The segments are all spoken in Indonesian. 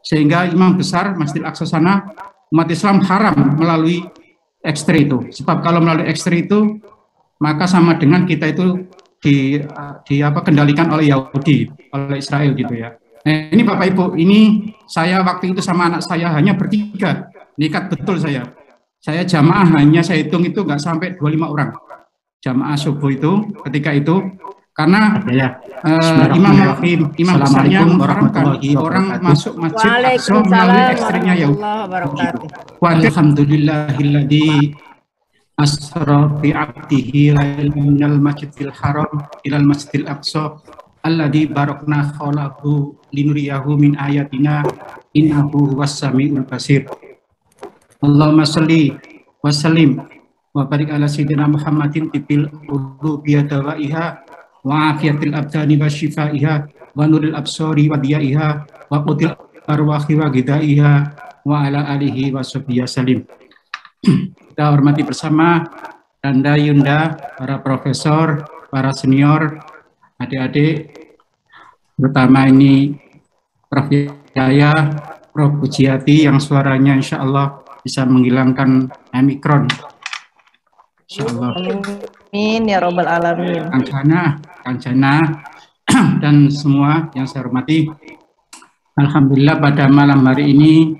sehingga imam besar Masjidil Aqsa sana, umat Islam haram melalui X-ray itu. Sebab kalau melalui X-ray itu maka sama dengan kita itu kendalikan oleh Yahudi, oleh Israel gitu ya. Nah, ini Bapak Ibu, ini saya waktu itu sama anak saya hanya bertiga, nekat betul saya. Saya jamaah hanya saya hitung itu nggak sampai 25 orang. Jamaah subuh itu ketika itu karena imam besarnya mengharamkan orang masuk masjid Aqsa melalui ekstrimnya Yahudi. Alhamdulillahilladzi asra bi 'abdihi minal masjidil haram ilal masjidil aqsa alladzi barakna hawlahu linuriyahu min ayatina innahu huwas samiul basir. Allahumma shalli wa sallim wa barik ala sayyidina Muhammadin tibil ulubiyyah wa iha wa afiyatil abdani wa shifaiha wa nuril absari wa diyaiha wa qutil arwahi wa gidaiha wa ala alihi wa sahbihi salim. Kita hormati bersama Anda, Yunda, para profesor, para senior, adik-adik, terutama ini Prof. Yaya, Prof. Pujiati yang suaranya insya Allah bisa menghilangkan Omikron. Insya Allah. Amin ya Rabbal Alamin. Kancana, dan semua yang saya hormati. Alhamdulillah pada malam hari ini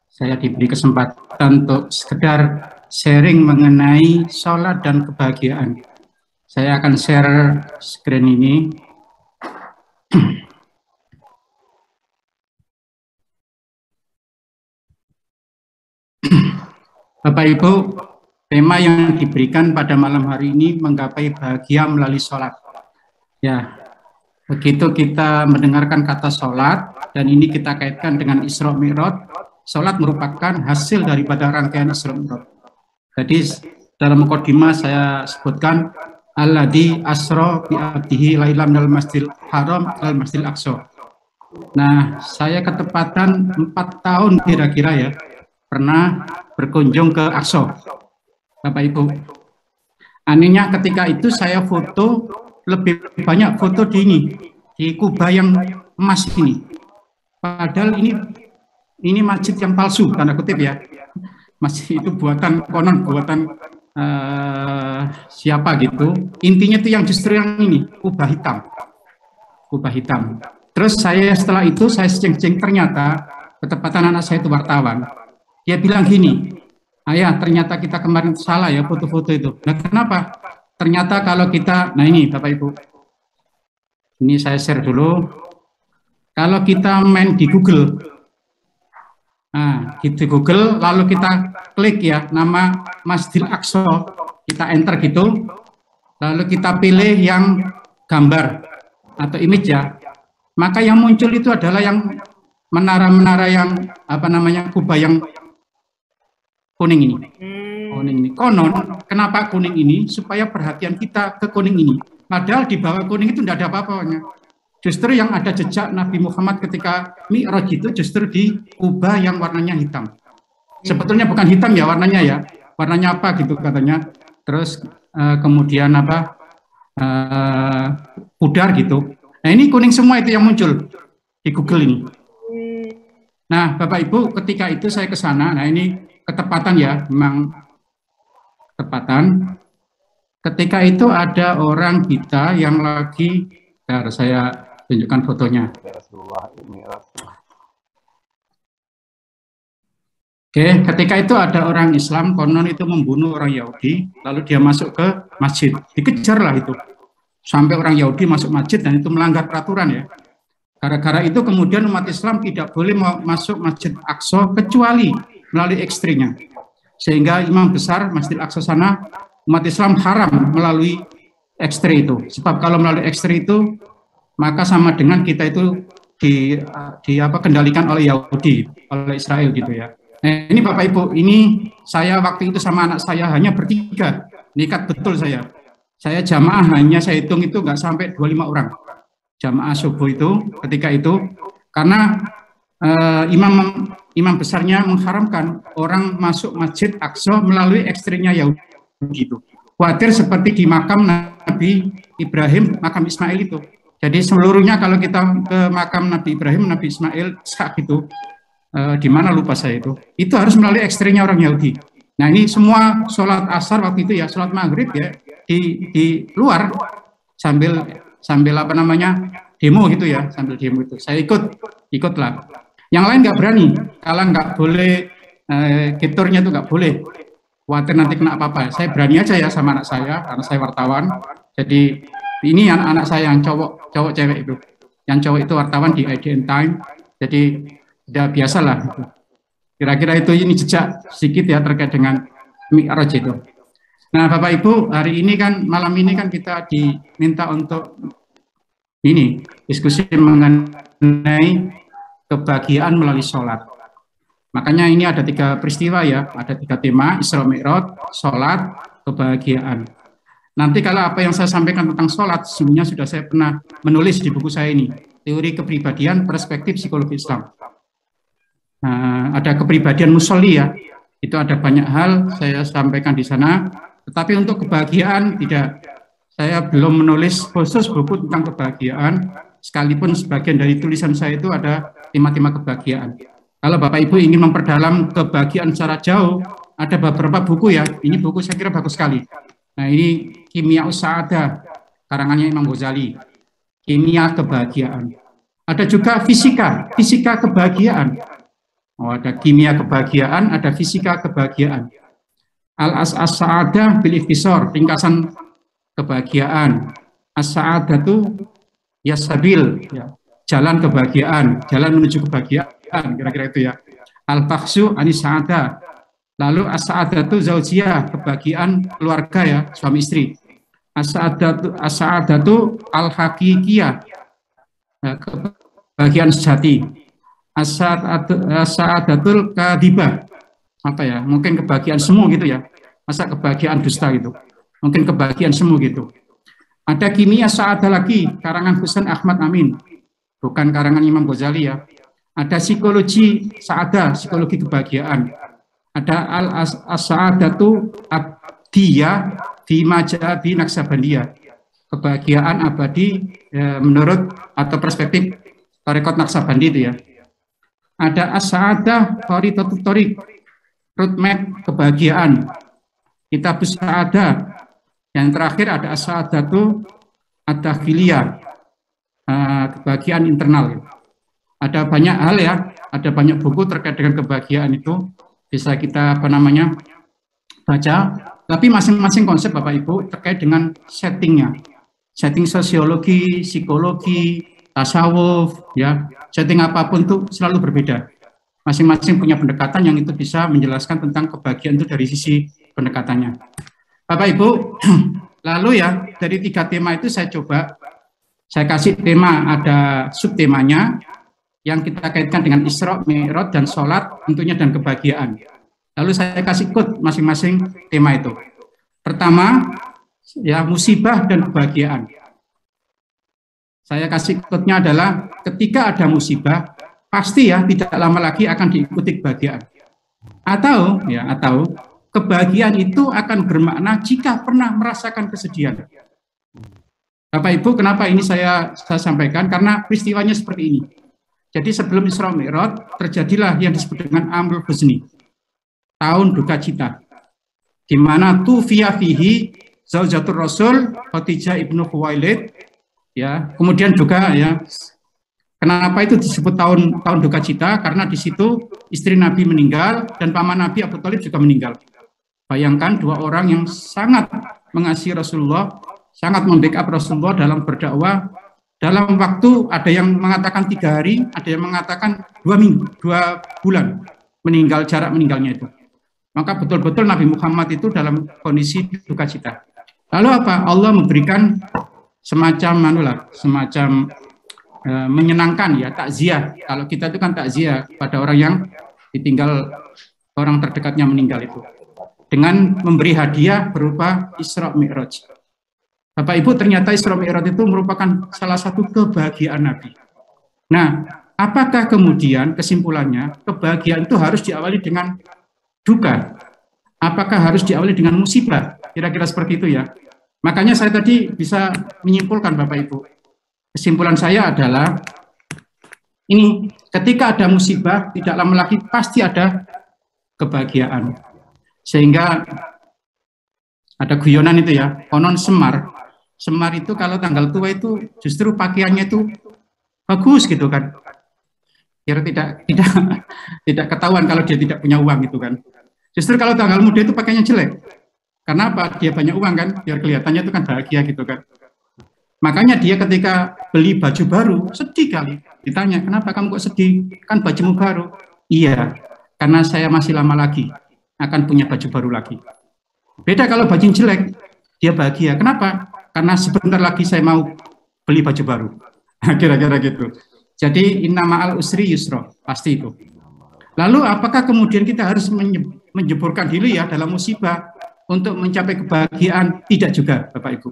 saya diberi kesempatan untuk sekedar sharing mengenai sholat dan kebahagiaan. Saya akan share screen ini. Bapak Ibu, tema yang diberikan pada malam hari ini menggapai bahagia melalui sholat. Ya, begitu kita mendengarkan kata sholat, dan ini kita kaitkan dengan Isra Mi'raj. Sholat merupakan hasil daripada rangkaian Isra Mi'raj. Jadi dalam mukadimah saya sebutkan alladzi asra bi 'abdihi lailan minal masjidil haram al masjidil aqsa. Nah, saya ketepatan 4 tahun kira-kira ya pernah berkunjung ke Aqsa, Bapak Ibu. Anehnya ketika itu saya foto lebih banyak foto di kubah yang emas ini. Padahal ini masjid yang palsu, tanda kutip ya. Masjid itu buatan siapa gitu. Intinya itu yang justru yang ini, kubah hitam. Terus setelah itu saya cek ternyata ketepatan anak saya itu wartawan. Dia bilang gini, ayah ternyata kita kemarin salah ya foto-foto itu. Nah kenapa? Ternyata kalau kita, nah ini Bapak Ibu, ini saya share dulu. Kalau kita main di Google, nah, di Google, lalu kita klik ya nama Masjidil Aqsa, kita enter gitu, lalu kita pilih yang gambar atau image ya, maka yang muncul itu adalah yang menara-menara yang kubah yang kuning ini. Konon, kenapa kuning ini? Supaya perhatian kita ke kuning ini. Padahal di bawah kuning itu tidak ada apa-apanya. Justru yang ada jejak Nabi Muhammad ketika Mi'raj itu justru di kubah yang warnanya hitam. Sebetulnya bukan hitam ya warnanya ya. Warnanya apa gitu katanya. Terus kemudian pudar gitu. Nah ini kuning semua itu yang muncul di Google ini. Nah Bapak Ibu ketika itu saya ke sana. Nah ini ketepatan ya, memang ketepatan. Ketika itu ada orang kita yang lagi, saya tunjukkan fotonya. Oke, ketika itu ada orang Islam, konon itu membunuh orang Yahudi, lalu dia masuk ke masjid, dikejar lah itu. Sampai orang Yahudi masuk masjid dan itu melanggar peraturan ya. Gara-gara itu kemudian umat Islam tidak boleh masuk Masjid Aqsa kecuali melalui X-ray-nya. Sehingga imam besar Masjidil Aqsa sana, umat Islam haram melalui X-ray itu. Sebab kalau melalui X-ray itu maka sama dengan kita itu kendalikan oleh Yahudi, oleh Israel gitu ya. Nah, ini Bapak Ibu, ini saya waktu itu sama anak saya hanya bertiga, nekat betul saya. Saya jamaah hanya saya hitung itu nggak sampai 25 orang. Jamaah subuh itu ketika itu karena imam besarnya mengharamkan orang masuk Masjid Aqsa melalui ekstrimnya Yahudi itu. Khawatir seperti di makam Nabi Ibrahim, makam Ismail itu. Jadi seluruhnya kalau kita ke makam Nabi Ibrahim, Nabi Ismail, Ishak itu, di mana lupa saya itu harus melalui ekstrinya orang Yahudi. Nah ini semua sholat asar waktu itu ya, sholat maghrib ya di luar sambil apa namanya demo gitu ya, sambil demo itu saya ikutlah. Yang lain nggak berani, kalau nggak boleh getornya itu nggak boleh, khawatir nanti kena apa-apa. Saya berani aja ya sama anak saya karena saya wartawan. Jadi ini anak-anak saya yang cowok cewek itu, yang cowok itu wartawan di IDN Time. Jadi udah biasalah. Gitu. Kira-kira itu ini jejak sedikit ya terkait dengan Mi'raj itu. Nah, Bapak Ibu, hari ini kan malam ini kan kita diminta untuk ini diskusi mengenai kebahagiaan melalui sholat. Makanya ini ada 3 peristiwa ya, ada 3 tema, Isra Mi'raj, sholat, kebahagiaan. Nanti kalau apa yang saya sampaikan tentang sholat, sebenarnya sudah saya pernah menulis di buku saya ini, Teori Kepribadian Perspektif Psikologi Islam. Ada kepribadian musolli ya, itu ada banyak hal saya sampaikan di sana, tetapi untuk kebahagiaan tidak, saya belum menulis khusus buku tentang kebahagiaan, sekalipun sebagian dari tulisan saya itu ada tema-tema kebahagiaan. Kalau Bapak Ibu ingin memperdalam kebahagiaan secara jauh, ada beberapa buku ya, ini buku saya kira bagus sekali. Nah ini Kimia Sa'adah, karangannya Imam Ghazali, Kimia Kebahagiaan. Ada juga fisika kebahagiaan. Oh, ada kimia kebahagiaan, ada fisika kebahagiaan. Al-As-Sa'adah bil Ikhtisar, ringkasan kebahagiaan. As-Sa'adah itu ya sabil, ya, jalan kebahagiaan, jalan menuju kebahagiaan, kira-kira itu ya. Al-Fakhsu Anis Sa'adah. Lalu As-Sa'adah itu zaujiyah, kebahagiaan keluarga ya, suami istri. As-Sa'adah itu Al-Hakikiyah, kebahagiaan sejati. As-Sa'adatul Kadibah, apa ya, mungkin kebahagiaan semu gitu ya, masa kebahagiaan dusta gitu, mungkin kebahagiaan semu gitu. Ada Kimia Sa'adah lagi, karangan Husain Ahmad Amin, bukan karangan Imam Ghazali ya. Ada Psikologi Sa'adah, psikologi kebahagiaan. Ada Al-Sa'adatu Abdiyah di Majadi Naksabandiyah, kebahagiaan abadi menurut atau perspektif Tarekat Naksabandi itu ya. Ada As-Sa'adah Kharitatut Thoriq, roadmap kebahagiaan. Kitab As-Sa'adah. Yang terakhir ada As-Sa'adatu Ad-Dakhiliyah, kebahagiaan internal. Ada banyak hal ya, ada banyak buku terkait dengan kebahagiaan itu bisa kita apa namanya baca. Tapi masing-masing konsep Bapak Ibu terkait dengan settingnya, setting sosiologi, psikologi, tasawuf, ya, setting apapun itu selalu berbeda. Masing-masing punya pendekatan yang itu bisa menjelaskan tentang kebahagiaan itu dari sisi pendekatannya. Bapak Ibu, lalu ya dari 3 tema itu saya kasih tema, ada subtemanya yang kita kaitkan dengan Isra, Mi'raj dan sholat tentunya dan kebahagiaan. Lalu saya kasih quote masing-masing tema itu. Pertama, ya musibah dan kebahagiaan. Saya kasih quote-nya adalah ketika ada musibah, pasti ya tidak lama lagi akan diikuti kebahagiaan. Atau kebahagiaan itu akan bermakna jika pernah merasakan kesedihan. Bapak Ibu, kenapa ini saya sampaikan? Karena peristiwanya seperti ini. Jadi sebelum Isra Mi'raj terjadilah yang disebut dengan Amrul Huzni, tahun duka cita, di mana tufiya fihi zaujatur Rasul Khadijah ibnu Khuwailid. Ya, kemudian juga ya, kenapa itu disebut tahun duka cita? Karena di situ istri Nabi meninggal dan paman Nabi Abu Thalib juga meninggal. Bayangkan 2 orang yang sangat mengasihi Rasulullah, sangat membackup Rasulullah dalam berdakwah. Dalam waktu ada yang mengatakan 3 hari, ada yang mengatakan 2 bulan meninggal, jarak meninggalnya itu. Maka betul-betul Nabi Muhammad itu dalam kondisi duka cita. Lalu apa? Allah memberikan semacam menyenangkan ya, takziah. Kalau kita itu kan takziah pada orang yang ditinggal, orang terdekatnya meninggal itu, dengan memberi hadiah berupa Isra Mi'raj. Bapak Ibu, ternyata Isra Mi'raj itu merupakan salah satu kebahagiaan Nabi. Nah, apakah kemudian kesimpulannya kebahagiaan itu harus diawali dengan duka? Apakah harus diawali dengan musibah? Kira-kira seperti itu ya. Makanya saya tadi bisa menyimpulkan Bapak Ibu. Kesimpulan saya adalah Ini ketika ada musibah, tidak lama lagi pasti ada kebahagiaan. Sehingga ada guyonan itu ya, konon Semar. Semar itu kalau tanggal tua itu justru pakaiannya itu bagus gitu kan. Biar tidak ketahuan kalau dia tidak punya uang gitu kan. Justru kalau tanggal muda itu pakainya jelek. Karena apa? Dia banyak uang kan, biar kelihatannya itu kan bahagia gitu kan. Makanya dia ketika beli baju baru sedih kali. Ditanya, kenapa kamu kok sedih? Kan bajumu baru. Iya, karena saya masih lama lagi akan punya baju baru lagi. Beda kalau baju jelek, dia bahagia. Kenapa? Karena sebentar lagi saya mau beli baju baru. Kira-kira gitu. Jadi inna ma'al usri yusra, pasti itu. Lalu apakah kemudian kita harus menjeburkan diri ya dalam musibah untuk mencapai kebahagiaan? Tidak juga, Bapak Ibu.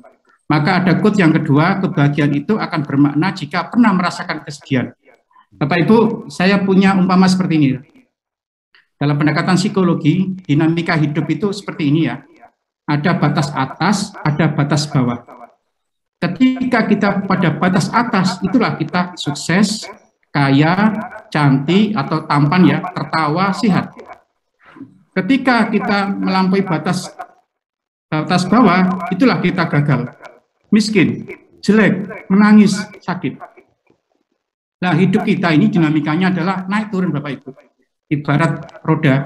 Maka ada quote yang kedua, kebahagiaan itu akan bermakna jika pernah merasakan kesedihan. Bapak Ibu, saya punya umpama seperti ini. Dalam pendekatan psikologi, dinamika hidup itu seperti ini ya. Ada batas atas, ada batas bawah. Ketika kita pada batas atas, itulah kita sukses, kaya, cantik, atau tampan ya, tertawa, sehat. Ketika kita melampaui batas bawah, itulah kita gagal. Miskin, jelek, menangis, sakit. Nah, hidup kita ini dinamikanya adalah naik turun Bapak Ibu. Ibarat roda,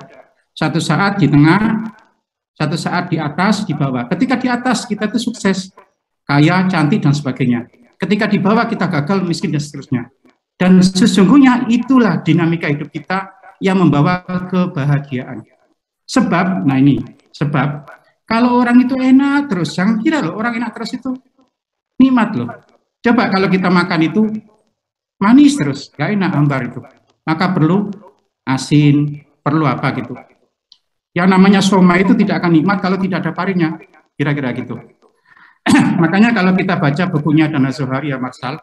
satu saat di tengah, satu saat di atas, di bawah. Ketika di atas kita itu sukses, kaya, cantik, dan sebagainya. Ketika di bawah kita gagal, miskin, dan seterusnya. Dan sesungguhnya itulah dinamika hidup kita yang membawa kebahagiaan. Sebab, nah ini, sebab kalau orang itu enak terus, jangan kira loh orang enak terus itu nikmat loh. Coba kalau kita makan itu manis terus, gak enak, hambar itu. Maka perlu asin, perlu apa gitu. Yang namanya soma itu tidak akan nikmat kalau tidak ada parinya, kira-kira gitu. Makanya kalau kita baca bukunya Dana Zohari ya Marsal,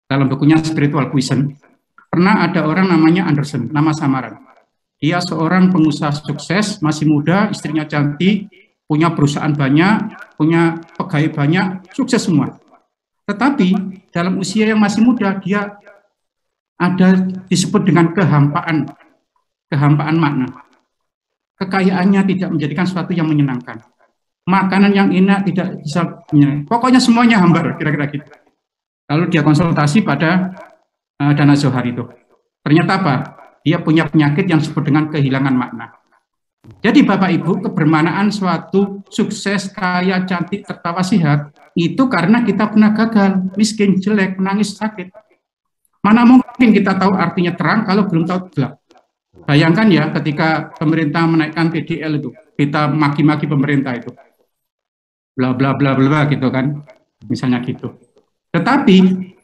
dalam bukunya Spiritual Quotient, pernah ada orang namanya Anderson, nama samaran. Dia seorang pengusaha sukses, masih muda, istrinya cantik, punya perusahaan banyak, punya pegawai banyak, sukses semua. Tetapi dalam usia yang masih muda, dia ada disebut dengan kehampaan makna. Kekayaannya tidak menjadikan sesuatu yang menyenangkan. Makanan yang enak tidak bisa menyenangkan. Pokoknya semuanya hambar, kira-kira gitu. Lalu dia konsultasi pada Dana Zohari itu. Ternyata apa? Dia punya penyakit yang disebut dengan kehilangan makna. Jadi Bapak Ibu, kebermanaan suatu sukses, kaya, cantik, tertawa, sehat, itu karena kita pernah gagal, miskin, jelek, menangis, sakit. Mana mungkin kita tahu artinya terang kalau belum tahu gelap. Bayangkan ya ketika pemerintah menaikkan PDL itu, kita maki-maki pemerintah itu. Bla bla bla bla gitu kan. Misalnya gitu. Tetapi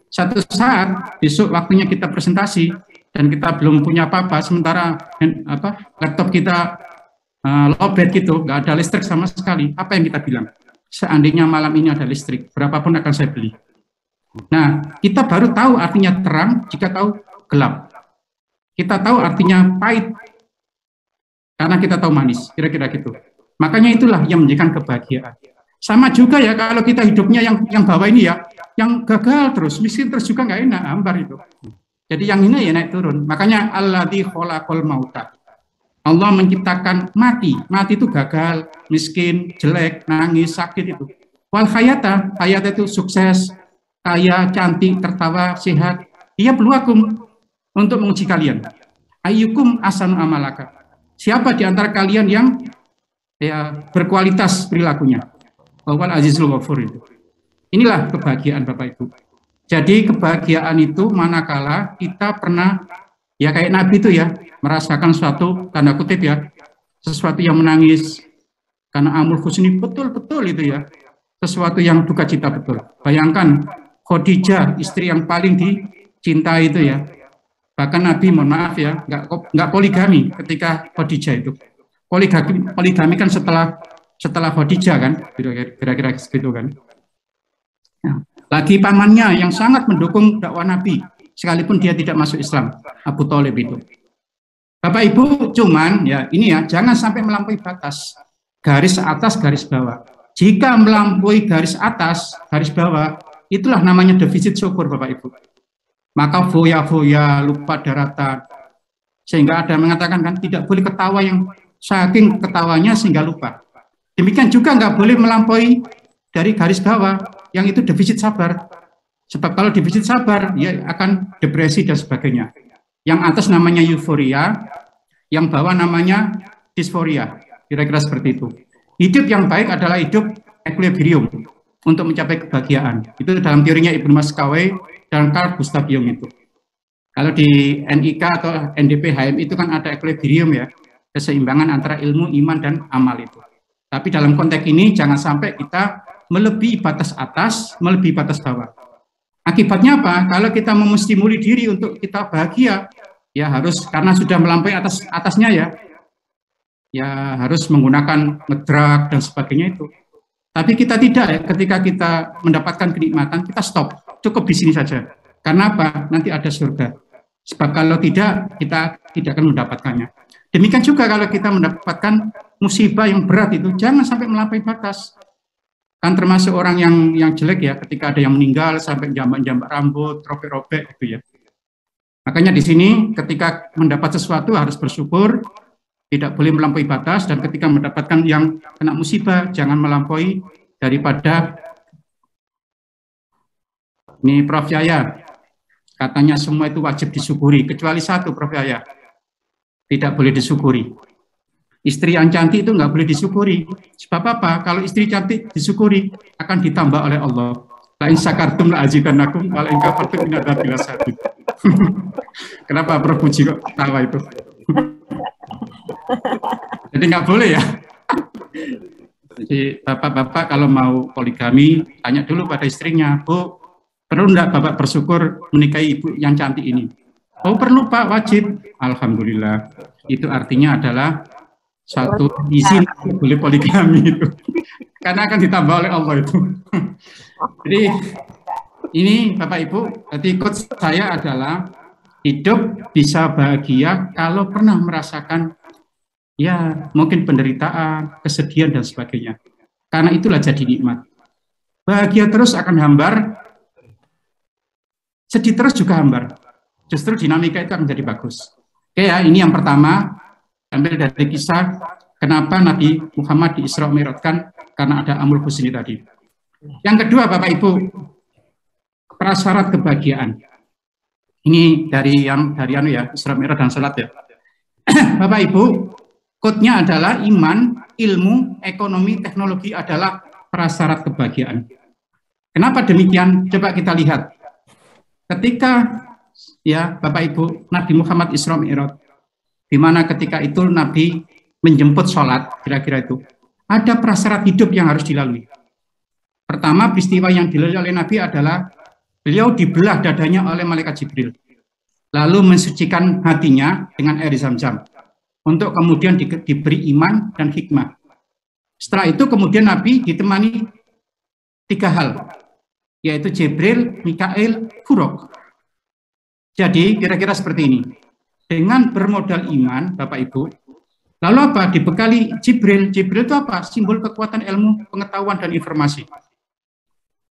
satu saat besok waktunya kita presentasi dan kita belum punya apa-apa, sementara laptop kita lowbat gitu, nggak ada listrik sama sekali. Apa yang kita bilang? Seandainya malam ini ada listrik, berapapun akan saya beli. Nah, kita baru tahu artinya terang jika tahu gelap. Kita tahu artinya pahit karena kita tahu manis, kira-kira gitu. Makanya itulah yang menjadikan kebahagiaan. Sama juga ya kalau kita hidupnya yang bawah ini ya, yang gagal terus, miskin terus juga nggak enak, hambar itu. Jadi yang ini ya naik turun. Makanya alladzi khalaqal mauta. Allah menciptakan mati. Mati itu gagal, miskin, jelek, nangis, sakit itu. Wal hayata itu sukses, kaya, cantik, tertawa, sehat. Ia peluakum untuk menguji kalian. Ayyukum asanu amalaka. Siapa di antara kalian yang berkualitas perilakunya? Wal azizul ghafur itu. Inilah kebahagiaan Bapak Ibu. Jadi kebahagiaan itu manakala kita pernah ya kayak Nabi itu ya, merasakan suatu tanda kutip ya, sesuatu yang menangis karena amul husni betul-betul itu ya. Sesuatu yang duka cita betul. Bayangkan Khadijah, istri yang paling dicintai itu ya. Bahkan Nabi, mohon maaf ya, nggak poligami ketika Khadijah itu. Poligami kan setelah Khadijah kan, kira-kira segitu kan. Nah, lagi pamannya yang sangat mendukung dakwah Nabi, sekalipun dia tidak masuk Islam, Abu Thalib itu. Bapak Ibu, cuman ya ini ya, jangan sampai melampaui batas. Garis atas, garis bawah. Jika melampaui garis atas, garis bawah, itulah namanya defisit syukur Bapak Ibu. maka foya-foya, lupa daratan. Sehingga ada yang mengatakan kan tidak boleh ketawa yang saking ketawanya sehingga lupa. Demikian juga nggak boleh melampaui dari garis bawah, yang itu defisit sabar. Sebab kalau defisit sabar, ya akan depresi dan sebagainya. Yang atas namanya euforia, yang bawah namanya disforia. Kira-kira seperti itu. Hidup yang baik adalah hidup equilibrium untuk mencapai kebahagiaan. Itu dalam teorinya Ibnu Maskawai dan Carl Gustav Jung itu. Kalau di NIK atau NDP HM itu kan ada equilibrium ya, keseimbangan antara ilmu, iman, dan amal itu. Tapi dalam konteks ini jangan sampai kita melebihi batas atas, melebihi batas bawah. Akibatnya apa? Kalau kita memstimuli diri untuk kita bahagia, ya harus karena sudah melampaui atasnya ya harus menggunakan ngedrak dan sebagainya itu. Tapi kita tidak ya, ketika kita mendapatkan kenikmatan, kita stop, cukup di sini saja. Karena apa? Nanti ada surga. Sebab kalau tidak, kita tidak akan mendapatkannya. Demikian juga kalau kita mendapatkan musibah yang berat itu, jangan sampai melampaui batas. Kan termasuk orang yang jelek ya, ketika ada yang meninggal sampai jambak-jambak rambut, robek-robek gitu ya. Makanya di sini ketika mendapat sesuatu harus bersyukur, tidak boleh melampaui batas, dan ketika mendapatkan yang kena musibah, jangan melampaui daripada ini Prof. Yaya, katanya semua itu wajib disyukuri, kecuali satu Prof. Yaya, tidak boleh disyukuri. Istri yang cantik itu nggak boleh disyukuri. Sebab apa? Kalau istri cantik disyukuri, akan ditambah oleh Allah. La in syakartum la azidannakum wa la in kafartum inna adzabi lasyadid. Kenapa Prof. Puji kok tawa itu? Jadi nggak boleh ya. Jadi bapak-bapak kalau mau poligami, tanya dulu pada istrinya, Bu, perlu enggak Bapak bersyukur menikahi ibu yang cantik ini? Oh perlu Pak, wajib. Alhamdulillah. Itu artinya adalah satu izin boleh poligami itu. Karena akan ditambah oleh Allah itu. Jadi ini Bapak Ibu, jadi quotes saya adalah hidup bisa bahagia kalau pernah merasakan ya mungkin penderitaan, kesedihan dan sebagainya. Karena itulah jadi nikmat. Bahagia terus akan hambar, sedih terus juga hambar. Justru dinamika itu akan jadi bagus. Oke ya, ini yang pertama, ambil dari kisah kenapa Nabi Muhammad di Isra Mi'rajkan, karena ada Amul Husni tadi. Yang kedua Bapak Ibu, prasyarat kebahagiaan. Ini dari Isra Mi'raj dan salat ya. Bapak Ibu, quote-nya adalah iman, ilmu, ekonomi, teknologi adalah prasyarat kebahagiaan. Kenapa demikian? Coba kita lihat. Ketika ya Bapak Ibu, Nabi Muhammad Isra Mi'raj, di mana ketika itu Nabi menjemput sholat, kira-kira itu, ada prasyarat hidup yang harus dilalui. Pertama, peristiwa yang dilalui oleh Nabi adalah beliau dibelah dadanya oleh malaikat Jibril, lalu mensucikan hatinya dengan air Zam-Zam, untuk kemudian diberi iman dan hikmah. Setelah itu kemudian Nabi ditemani 3 hal, yaitu Jibril, Mikail, Buraq. Jadi kira-kira seperti ini. Dengan bermodal iman, Bapak Ibu, lalu apa? Dibekali Jibril. Jibril itu apa? Simbol kekuatan ilmu, pengetahuan, dan informasi.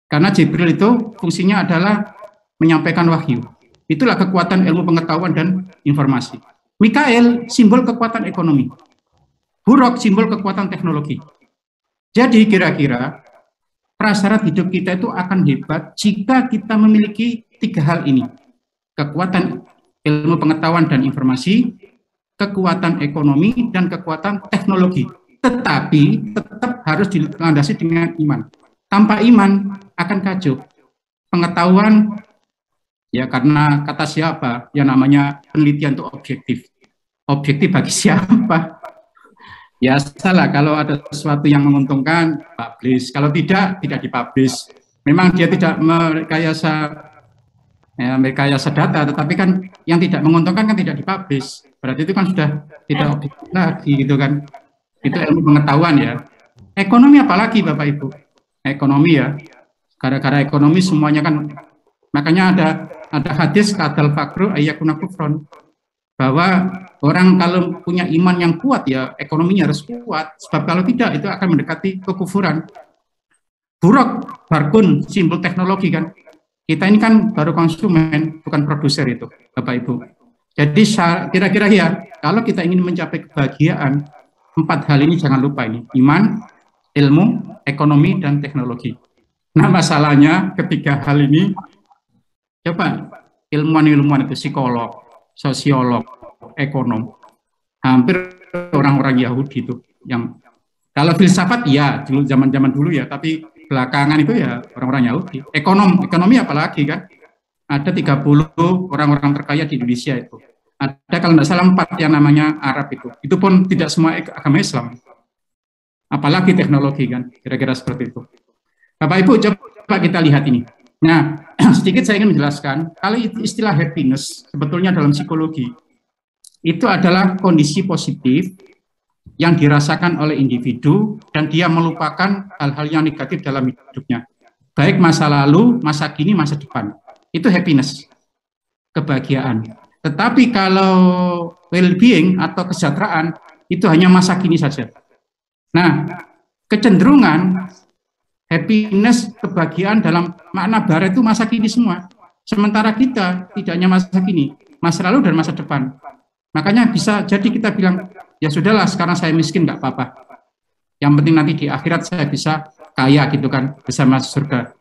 Karena Jibril itu fungsinya adalah menyampaikan wahyu. Itulah kekuatan ilmu, pengetahuan, dan informasi. Mikail, simbol kekuatan ekonomi. Buraq, simbol kekuatan teknologi. Jadi kira-kira prasyarat hidup kita itu akan hebat jika kita memiliki 3 hal ini. Kekuatan ilmu, pengetahuan, dan informasi, kekuatan ekonomi, dan kekuatan teknologi. Tetapi tetap harus dilandasi dengan iman. Tanpa iman akan kacau. Pengetahuan, ya karena kata siapa, yang namanya penelitian itu objektif. Objektif bagi siapa? Ya salah, kalau ada sesuatu yang menguntungkan, publish. Kalau tidak dipublish. Memang dia tidak merekayasa data, tetapi kan yang tidak menguntungkan kan tidak dipublish. Berarti itu kan sudah tidak objektif lagi gitu kan. Itu ilmu pengetahuan ya. Ekonomi apalagi Bapak Ibu? Ekonomi ya. Gara-gara ekonomi semuanya kan, makanya ada hadis kadal fakru ayyakuna kufron, bahwa orang kalau punya iman yang kuat ya ekonominya harus kuat, sebab kalau tidak itu akan mendekati kekufuran. Buraq, barkun, simbol teknologi kan. Kita ini kan baru konsumen, bukan produser itu, Bapak Ibu. Jadi kira-kira ya, kalau kita ingin mencapai kebahagiaan, 4 hal ini jangan lupa ini, iman, ilmu, ekonomi, dan teknologi. Nah masalahnya ketiga hal ini, coba ilmuwan-ilmuwan itu psikolog, sosiolog, ekonom, hampir orang-orang Yahudi itu yang kalau filsafat ya dulu zaman-zaman dulu ya, tapi belakangan itu ya orang-orang Yahudi. Ekonomi apalagi kan? Ada 30 orang-orang terkaya di Indonesia itu. Ada kalau tidak salah 4 yang namanya Arab itu. Itu pun tidak semua agama Islam. Apalagi teknologi kan, kira-kira seperti itu. Bapak Ibu coba kita lihat ini. Nah, sedikit saya ingin menjelaskan, kalau istilah happiness sebetulnya dalam psikologi itu adalah kondisi positif yang dirasakan oleh individu dan dia melupakan hal-hal yang negatif dalam hidupnya. Baik masa lalu, masa kini, masa depan. Itu happiness, kebahagiaan. Tetapi kalau well-being atau kesejahteraan, itu hanya masa kini saja. Nah, kecenderungan happiness, kebahagiaan dalam makna barat itu masa kini semua. Sementara kita tidak hanya masa kini, masa lalu dan masa depan. Makanya bisa jadi kita bilang, ya sudahlah sekarang saya miskin nggak apa-apa. Yang penting nanti di akhirat saya bisa kaya gitu kan, bisa masuk surga.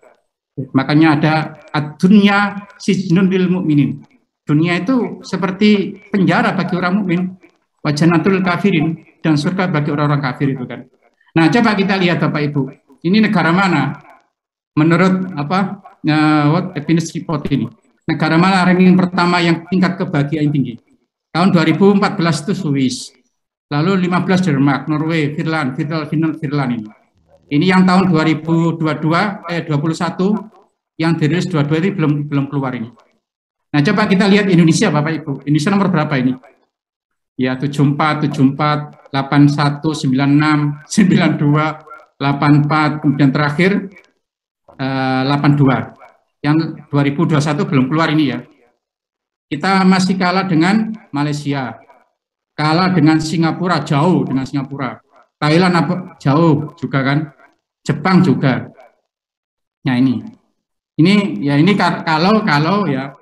Makanya ada dunia sijnun lil mukminin. Dunia itu seperti penjara bagi orang mukmin, wa jannatul kafirin, dan surga bagi orang-orang kafir itu kan. Nah, coba kita lihat Bapak Ibu. Ini negara mana? Menurut World Happiness Report ini. Negara mana ranking pertama yang tingkat kebahagiaan tinggi? Tahun 2014 itu Swiss. Lalu 15 Denmark, Norway, Finland ini. Ini yang tahun 2021 yang dirilis 22 ini belum keluar ini. Nah, coba kita lihat Indonesia Bapak Ibu. Indonesia nomor berapa ini? Ya 74, 81, 96, 92, 84, kemudian terakhir 82. Yang 2021 belum keluar ini ya. Kita masih kalah dengan Malaysia, kalah dengan Singapura, jauh dengan Singapura. Thailand jauh juga kan, Jepang juga. Nah ini kalau ya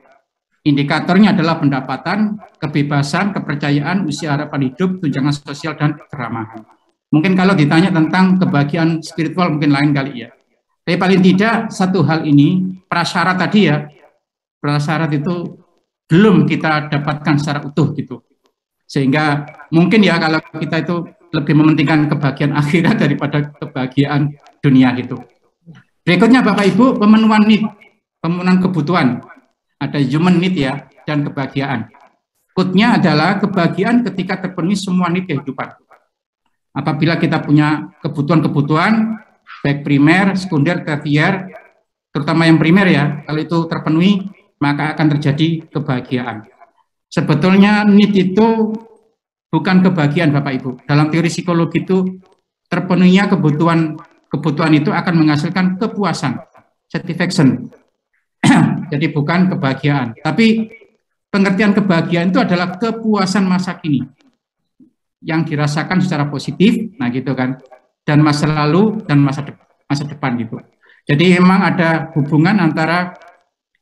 indikatornya adalah pendapatan, kebebasan, kepercayaan, usia harapan hidup, tunjangan sosial dan keramahan. Mungkin kalau ditanya tentang kebahagiaan spiritual mungkin lain kali ya. Tapi paling tidak satu hal ini prasyarat tadi ya, prasyarat itu belum kita dapatkan secara utuh gitu. Sehingga mungkin ya kalau kita itu lebih mementingkan kebahagiaan akhirat daripada kebahagiaan dunia gitu. Berikutnya Bapak Ibu, pemenuhan need, pemenuhan kebutuhan. Ada human need ya, dan kebahagiaan. Quote-nya adalah kebahagiaan ketika terpenuhi semua need kehidupan. Apabila kita punya kebutuhan-kebutuhan, baik primer, sekunder, tersier, terutama yang primer ya, kalau itu terpenuhi, maka akan terjadi kebahagiaan. Sebetulnya need itu bukan kebahagiaan Bapak Ibu. Dalam teori psikologi itu terpenuhinya kebutuhan itu akan menghasilkan kepuasan, satisfaction. Jadi bukan kebahagiaan. Tapi pengertian kebahagiaan itu adalah kepuasan masa kini yang dirasakan secara positif, nah gitu kan. Dan masa lalu dan masa depan gitu. Jadi memang ada hubungan antara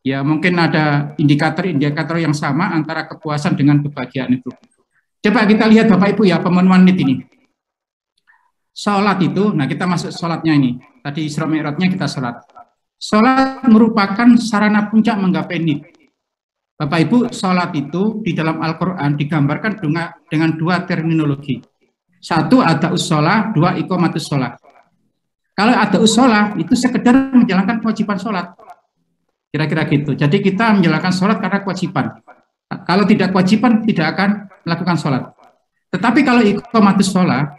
ya mungkin ada indikator-indikator yang sama antara kepuasan dengan kebahagiaan itu. Coba kita lihat Bapak Ibu ya pemenuhan need ini. Sholat itu, nah kita masuk sholatnya ini. Tadi Isra Mi'rajnya kita sholat. Sholat merupakan sarana puncak menggapai need. Bapak Ibu, sholat itu di dalam Al-Quran digambarkan dengan dua terminologi. Satu ada'us sholat, dua iqamatus sholat. Kalau ada'us sholat itu sekedar menjalankan kewajiban sholat. Kira-kira gitu. Jadi kita menjalankan sholat karena kewajiban. Kalau tidak kewajiban, tidak akan melakukan sholat. Tetapi kalau iqamatus sholat,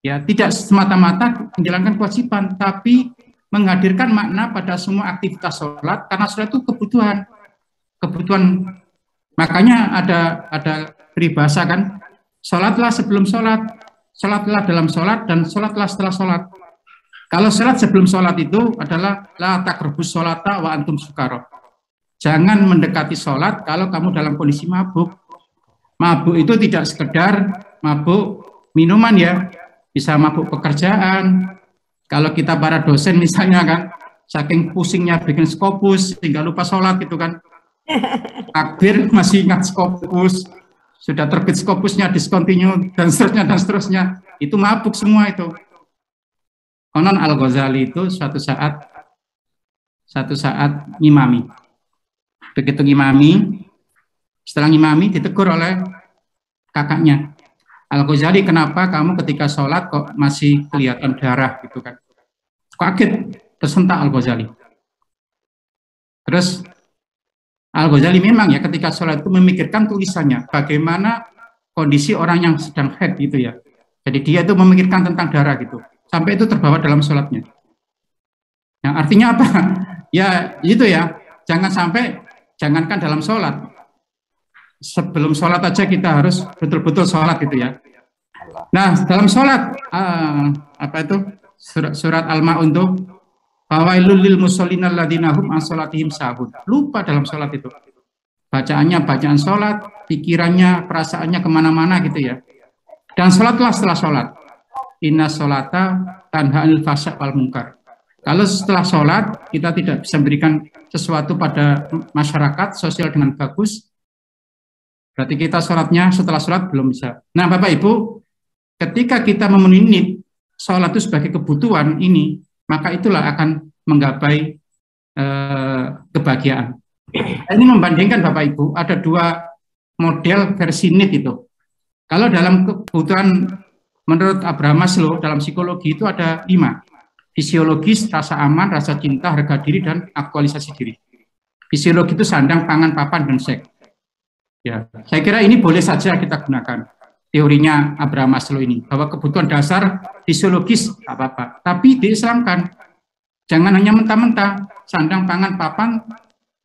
ya tidak semata-mata menjalankan kewajiban, tapi menghadirkan makna pada semua aktivitas sholat, karena sholat itu kebutuhan. Makanya ada peribahasa kan, sholatlah sebelum sholat, sholatlah dalam sholat, dan sholatlah setelah sholat. Kalau sholat sebelum sholat itu adalah la taqrabus sholata wa antum sukara. Jangan mendekati sholat kalau kamu dalam kondisi mabuk. Mabuk itu tidak sekedar mabuk minuman, ya, bisa mabuk pekerjaan. Kalau kita para dosen misalnya kan, saking pusingnya bikin Scopus sehingga lupa sholat gitu kan. Takbir masih ingat Scopus, sudah terbit Scopusnya discontinue dan seterusnya, itu mabuk semua itu. Konon Al-Ghazali itu suatu saat ngimami. Begitu ngimami, setelah ngimami ditegur oleh kakaknya. Al-Ghazali, kenapa kamu ketika sholat kok masih kelihatan darah gitu kan? Kaget, tersentak Al-Ghazali. Terus Al-Ghazali memang ya ketika sholat itu memikirkan tulisannya, bagaimana kondisi orang yang sedang haid gitu ya. Jadi dia itu memikirkan tentang darah gitu, sampai itu terbawa dalam sholatnya. Yang artinya apa? Ya itu ya, jangan sampai, jangankan dalam sholat, sebelum sholat aja kita harus betul-betul sholat gitu ya. Nah dalam sholat apa itu surat Al-Ma'un tuh, fawailul lil musholina alladzina hum an sholatihim sahun. Lupa dalam sholat itu, bacaannya bacaan sholat, pikirannya, perasaannya kemana-mana gitu ya. Dan sholatlah setelah sholat, inna sholata tanha anil fahsya wal munkar. Kalau setelah sholat kita tidak bisa memberikan sesuatu pada masyarakat sosial dengan bagus, berarti kita sholatnya setelah sholat belum bisa. Nah Bapak Ibu, ketika kita memenuhi sholat itu sebagai kebutuhan ini, maka itulah akan menggapai kebahagiaan. Ini membandingkan Bapak Ibu, ada dua model versi need itu. Kalau dalam kebutuhan menurut Abraham Maslow dalam psikologi itu ada 5. Fisiologis, rasa aman, rasa cinta, harga diri, dan aktualisasi diri. Fisiologi itu sandang, pangan, papan, dan seks. Ya, saya kira ini boleh saja kita gunakan teorinya Abraham Maslow ini, bahwa kebutuhan dasar fisiologis apa-apa, tapi diislamkan. Jangan hanya mentah-mentah, sandang, pangan, papan,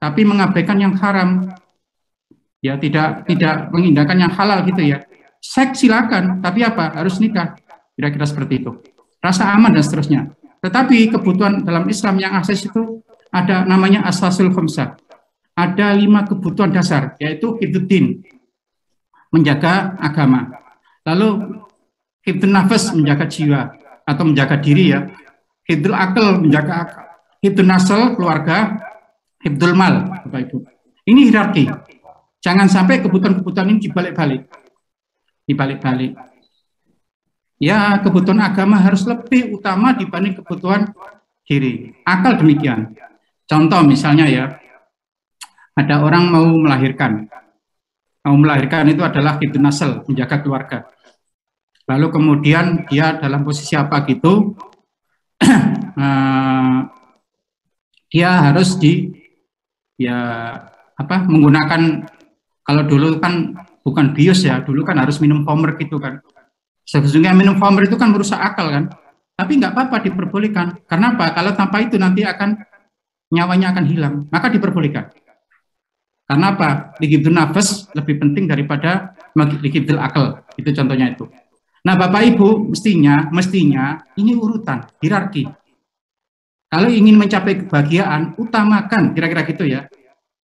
tapi mengabaikan yang haram. Ya, tidak mengindahkan yang halal gitu ya. Seks silakan, tapi apa? Harus nikah. Kira-kira seperti itu. Rasa aman dan seterusnya. Tetapi kebutuhan dalam Islam yang akses itu ada namanya asasul khamsah. Ada 5 kebutuhan dasar, yaitu hifdzuddin, menjaga agama. Lalu hifdzun nafas, menjaga jiwa atau menjaga diri ya. Hifdzul akal, menjaga akal. Hifdzun nasl, keluarga. Hifdzul mal, Bapak Ibu. Ini hierarki. Jangan sampai kebutuhan-kebutuhan ini dibalik-balik. Ya, kebutuhan agama harus lebih utama dibanding kebutuhan diri. Akal demikian. Contoh misalnya ya, ada orang mau melahirkan. Mau melahirkan itu adalah hifdzun nasl, menjaga keluarga. Lalu kemudian dia dalam posisi apa gitu, dia harus menggunakan, kalau dulu kan bukan bius ya, dulu kan harus minum Homer gitu kan. Sesungguhnya minum Homer itu kan merusak akal kan, tapi nggak apa-apa, diperbolehkan. Karena apa? Kalau tanpa itu nanti nyawanya akan hilang, maka diperbolehkan. Karena apa? Hifdzun nafas lebih penting daripada hifdzul akal. Itu contohnya itu. Nah, Bapak Ibu, mestinya ini urutan, hierarki. Kalau ingin mencapai kebahagiaan, utamakan, kira-kira gitu ya,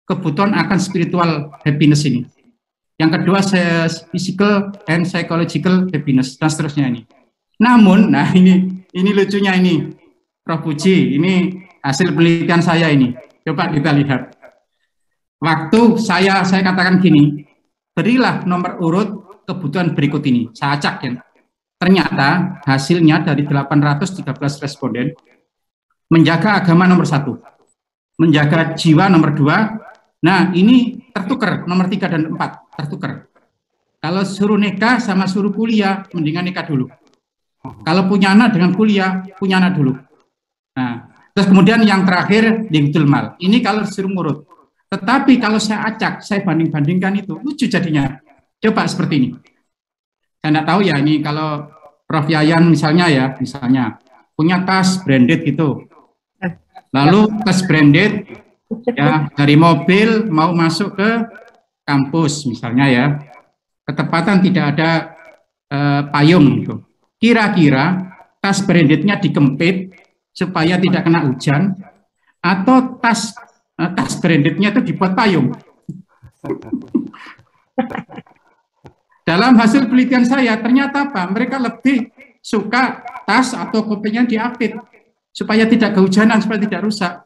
kebutuhan akan spiritual happiness ini. Yang kedua, physical and psychological happiness, dan seterusnya ini. Namun, nah ini lucunya ini, Prof. Puji, ini hasil penelitian saya ini. Coba kita lihat. Waktu saya katakan gini, berilah nomor urut kebutuhan berikut ini. Saya acak ya. Ternyata hasilnya dari 813 responden, menjaga agama nomor 1, menjaga jiwa nomor 2. Nah ini tertukar, nomor 3 dan 4 tertukar. Kalau suruh nikah sama suruh kuliah, mendingan nikah dulu. Kalau punya anak dengan kuliah, punya anak dulu. Nah, terus kemudian yang terakhir hifdzul mal. Ini kalau suruh ngurut. Tetapi kalau saya acak, saya banding-bandingkan itu, lucu jadinya. Coba seperti ini. Saya tidak tahu ya, ini kalau Prof. Yayan misalnya punya tas branded gitu. Lalu tas branded, ya dari mobil mau masuk ke kampus misalnya ya. Ketepatan tidak ada payung gitu. Kira-kira tas brandednya dikempit supaya tidak kena hujan, atau tas brandednya itu dibuat payung. Dalam hasil penelitian saya, ternyata apa? Mereka lebih suka tas atau kopinya diapit. supaya tidak kehujanan, supaya tidak rusak.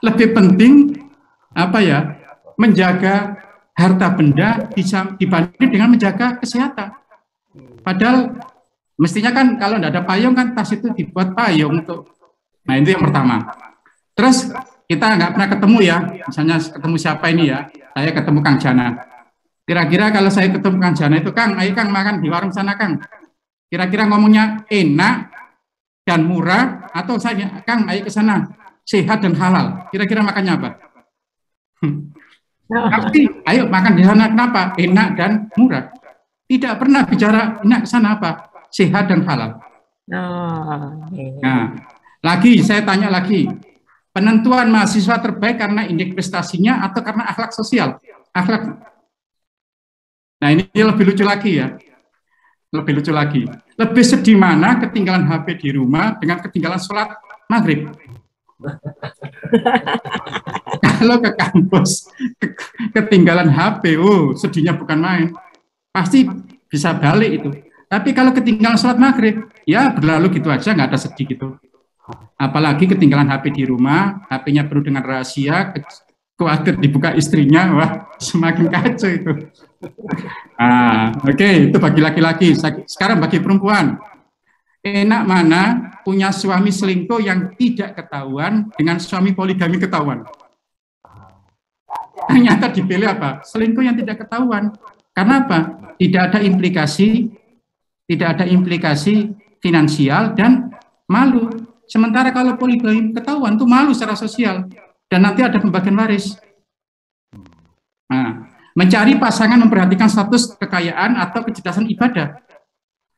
Lebih penting apa ya? Menjaga harta benda dibanding dengan menjaga kesehatan. Padahal mestinya kan kalau tidak ada payung kan tas itu dibuat payung untuk. Nah itu yang pertama. Terus kita nggak pernah ketemu ya, misalnya ketemu siapa ini ya? Saya ketemu Kang Jana. Kira-kira kalau saya ketemu Kang Jana itu, Kang, ayo Kang makan di warung sana Kang. Kira-kira ngomongnya enak dan murah atau saya, Kang, ayo ke sana sehat dan halal. Kira-kira makannya apa? Pasti, ayo makan di sana. Kenapa? Enak dan murah. Tidak pernah bicara enak ke sana apa? Sehat dan halal. Nah, lagi saya tanya lagi, penentuan mahasiswa terbaik karena indeks prestasinya atau karena akhlak sosial? Akhlak. Nah ini lebih lucu lagi ya. Lebih lucu lagi. Lebih sedih mana ketinggalan HP di rumah dengan ketinggalan sholat maghrib? Kalau ke kampus ketinggalan HP, sedihnya bukan main. Pasti bisa balik itu. Tapi kalau ketinggalan sholat maghrib, ya berlalu gitu aja, nggak ada sedih gitu. Apalagi ketinggalan HP di rumah, HP-nya penuh dengan rahasia, khawatir dibuka istrinya, wah semakin kacau itu. Oke, itu bagi laki-laki. Sekarang bagi perempuan. Enak mana punya suami selingkuh yang tidak ketahuan dengan suami poligami ketahuan? Ternyata dipilih apa? Selingkuh yang tidak ketahuan. Karena apa? Tidak ada implikasi finansial dan malu. Sementara kalau poligami ketahuan itu malu secara sosial dan nanti ada pembagian waris. Nah, mencari pasangan memperhatikan status kekayaan atau kecerdasan ibadah.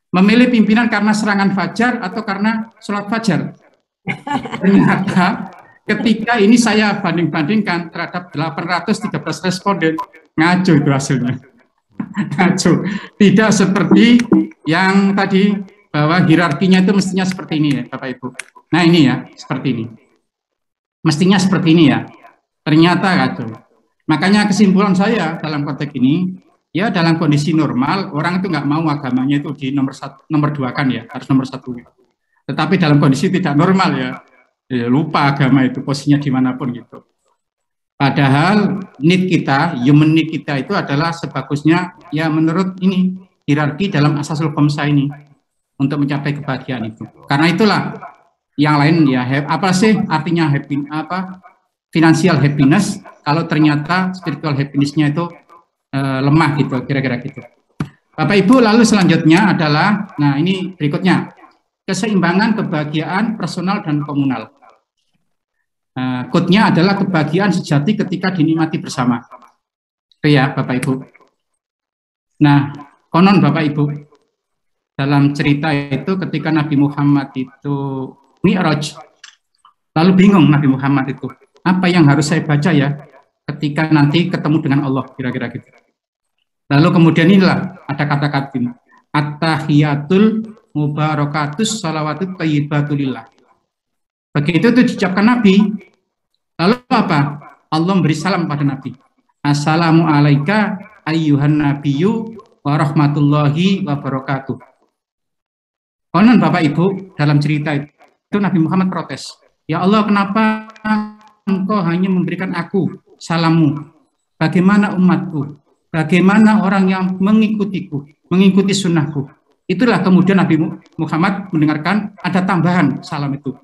Memilih pimpinan karena serangan fajar atau karena sholat fajar. Ternyata ketika ini saya banding-bandingkan terhadap 813 responden, ngaco itu hasilnya. Ngaco. Tidak seperti yang tadi, bahwa hierarkinya itu mestinya seperti ini ya Bapak Ibu. Nah ini ya, seperti ini. Mestinya seperti ini ya. Ternyata ngaco. Makanya kesimpulan saya dalam konteks ini, ya dalam kondisi normal orang itu nggak mau agamanya itu di nomor 2 kan ya, harus nomor 1. Tetapi dalam kondisi tidak normal ya lupa agama itu posisinya dimanapun gitu. Padahal need kita, human need kita itu adalah sebagusnya ya menurut ini hierarki dalam asasul khamsah ini untuk mencapai kebahagiaan itu. Karena itulah yang lain ya apa sih artinya happy financial happiness kalau ternyata spiritual happiness-nya itu lemah gitu, kira-kira gitu. Bapak Ibu, lalu selanjutnya adalah, nah ini berikutnya, keseimbangan kebahagiaan personal dan komunal. Quote-nya adalah kebahagiaan sejati ketika dinikmati bersama. Itu ya Bapak Ibu. Nah, konon Bapak Ibu, dalam cerita itu ketika Nabi Muhammad itu Mi'raj, lalu bingung Nabi Muhammad itu, apa yang harus saya baca ya ketika nanti ketemu dengan Allah, kira-kira gitu. Lalu kemudian inilah ada kata-kata ini, at-tahiyatul mubarakatus salawatut thayyibatulillah. Begitu itu diucapkan Nabi, lalu apa? Allah memberi salam pada Nabi. Assalamu alaika ayyuhan nabiyyu wa rahmatullahi wa barakatuh. Konon Bapak Ibu, dalam cerita itu Nabi Muhammad protes. Ya Allah, kenapa Engkau hanya memberikan aku salammu? Bagaimana umatku? Bagaimana orang yang mengikutiku, mengikuti sunnahku? Itulah kemudian Nabi Muhammad mendengarkan ada tambahan salam itu.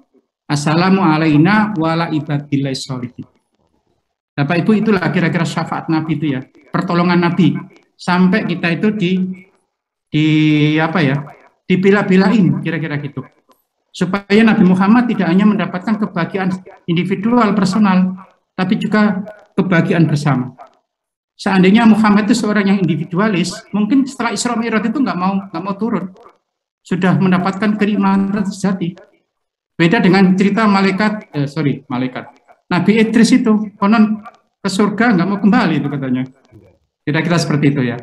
Assalamu alaina wa ala ibadillahi sholihin. Bapak Ibu, itulah kira-kira syafaat Nabi itu ya, pertolongan Nabi sampai kita itu dibela-belain kira-kira gitu. Supaya Nabi Muhammad tidak hanya mendapatkan kebahagiaan individual personal, tapi juga kebahagiaan bersama. Seandainya Muhammad itu seorang yang individualis, mungkin setelah Isra Mi'raj itu nggak mau turun, sudah mendapatkan kenikmatan sejati. Beda dengan cerita malaikat Nabi Idris itu, konon ke surga nggak mau kembali itu katanya. Kira-kira seperti itu ya.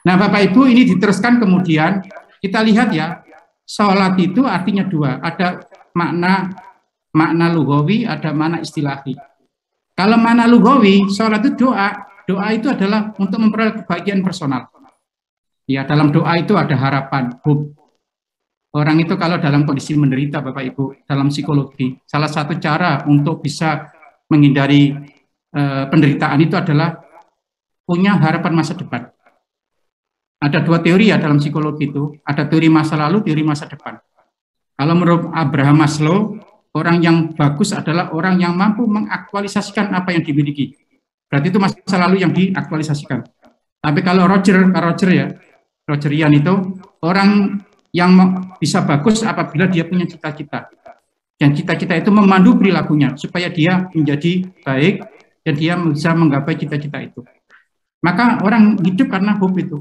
Nah Bapak Ibu, ini diteruskan kemudian kita lihat ya, sholat itu artinya dua, ada makna lughawi, ada makna istilahi. Kalau makna lughawi, sholat itu doa itu adalah untuk memperoleh kebahagiaan personal. Ya dalam doa itu ada harapan, hope. Orang itu kalau dalam kondisi menderita, Bapak Ibu, dalam psikologi, salah satu cara untuk bisa menghindari penderitaan itu adalah punya harapan masa depan. Ada dua teori ya dalam psikologi itu, ada teori masa lalu, teori masa depan. Kalau menurut Abraham Maslow, orang yang bagus adalah orang yang mampu mengaktualisasikan apa yang dimiliki. Berarti itu masa lalu yang diaktualisasikan. Tapi kalau Rogerian itu orang yang bisa bagus apabila dia punya cita-cita. Dan cita-cita itu memandu perilakunya supaya dia menjadi baik dan dia bisa menggapai cita-cita itu. Maka orang hidup karena hope itu.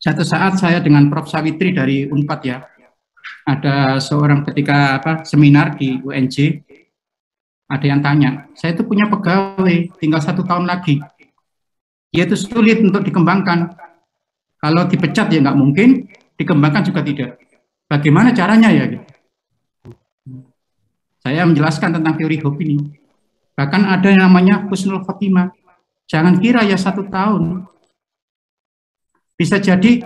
Satu saat saya dengan Prof. Sawitri dari Unpad ya, ada seorang ketika seminar di UNJ, ada yang tanya, saya itu punya pegawai, tinggal 1 tahun lagi. Dia itu sulit untuk dikembangkan. Kalau dipecat ya nggak mungkin, dikembangkan juga tidak. Bagaimana caranya ya? Gitu. Saya menjelaskan tentang teori hope ini. Bahkan ada yang namanya husnul khotimah. Jangan kira ya 1 tahun. Bisa jadi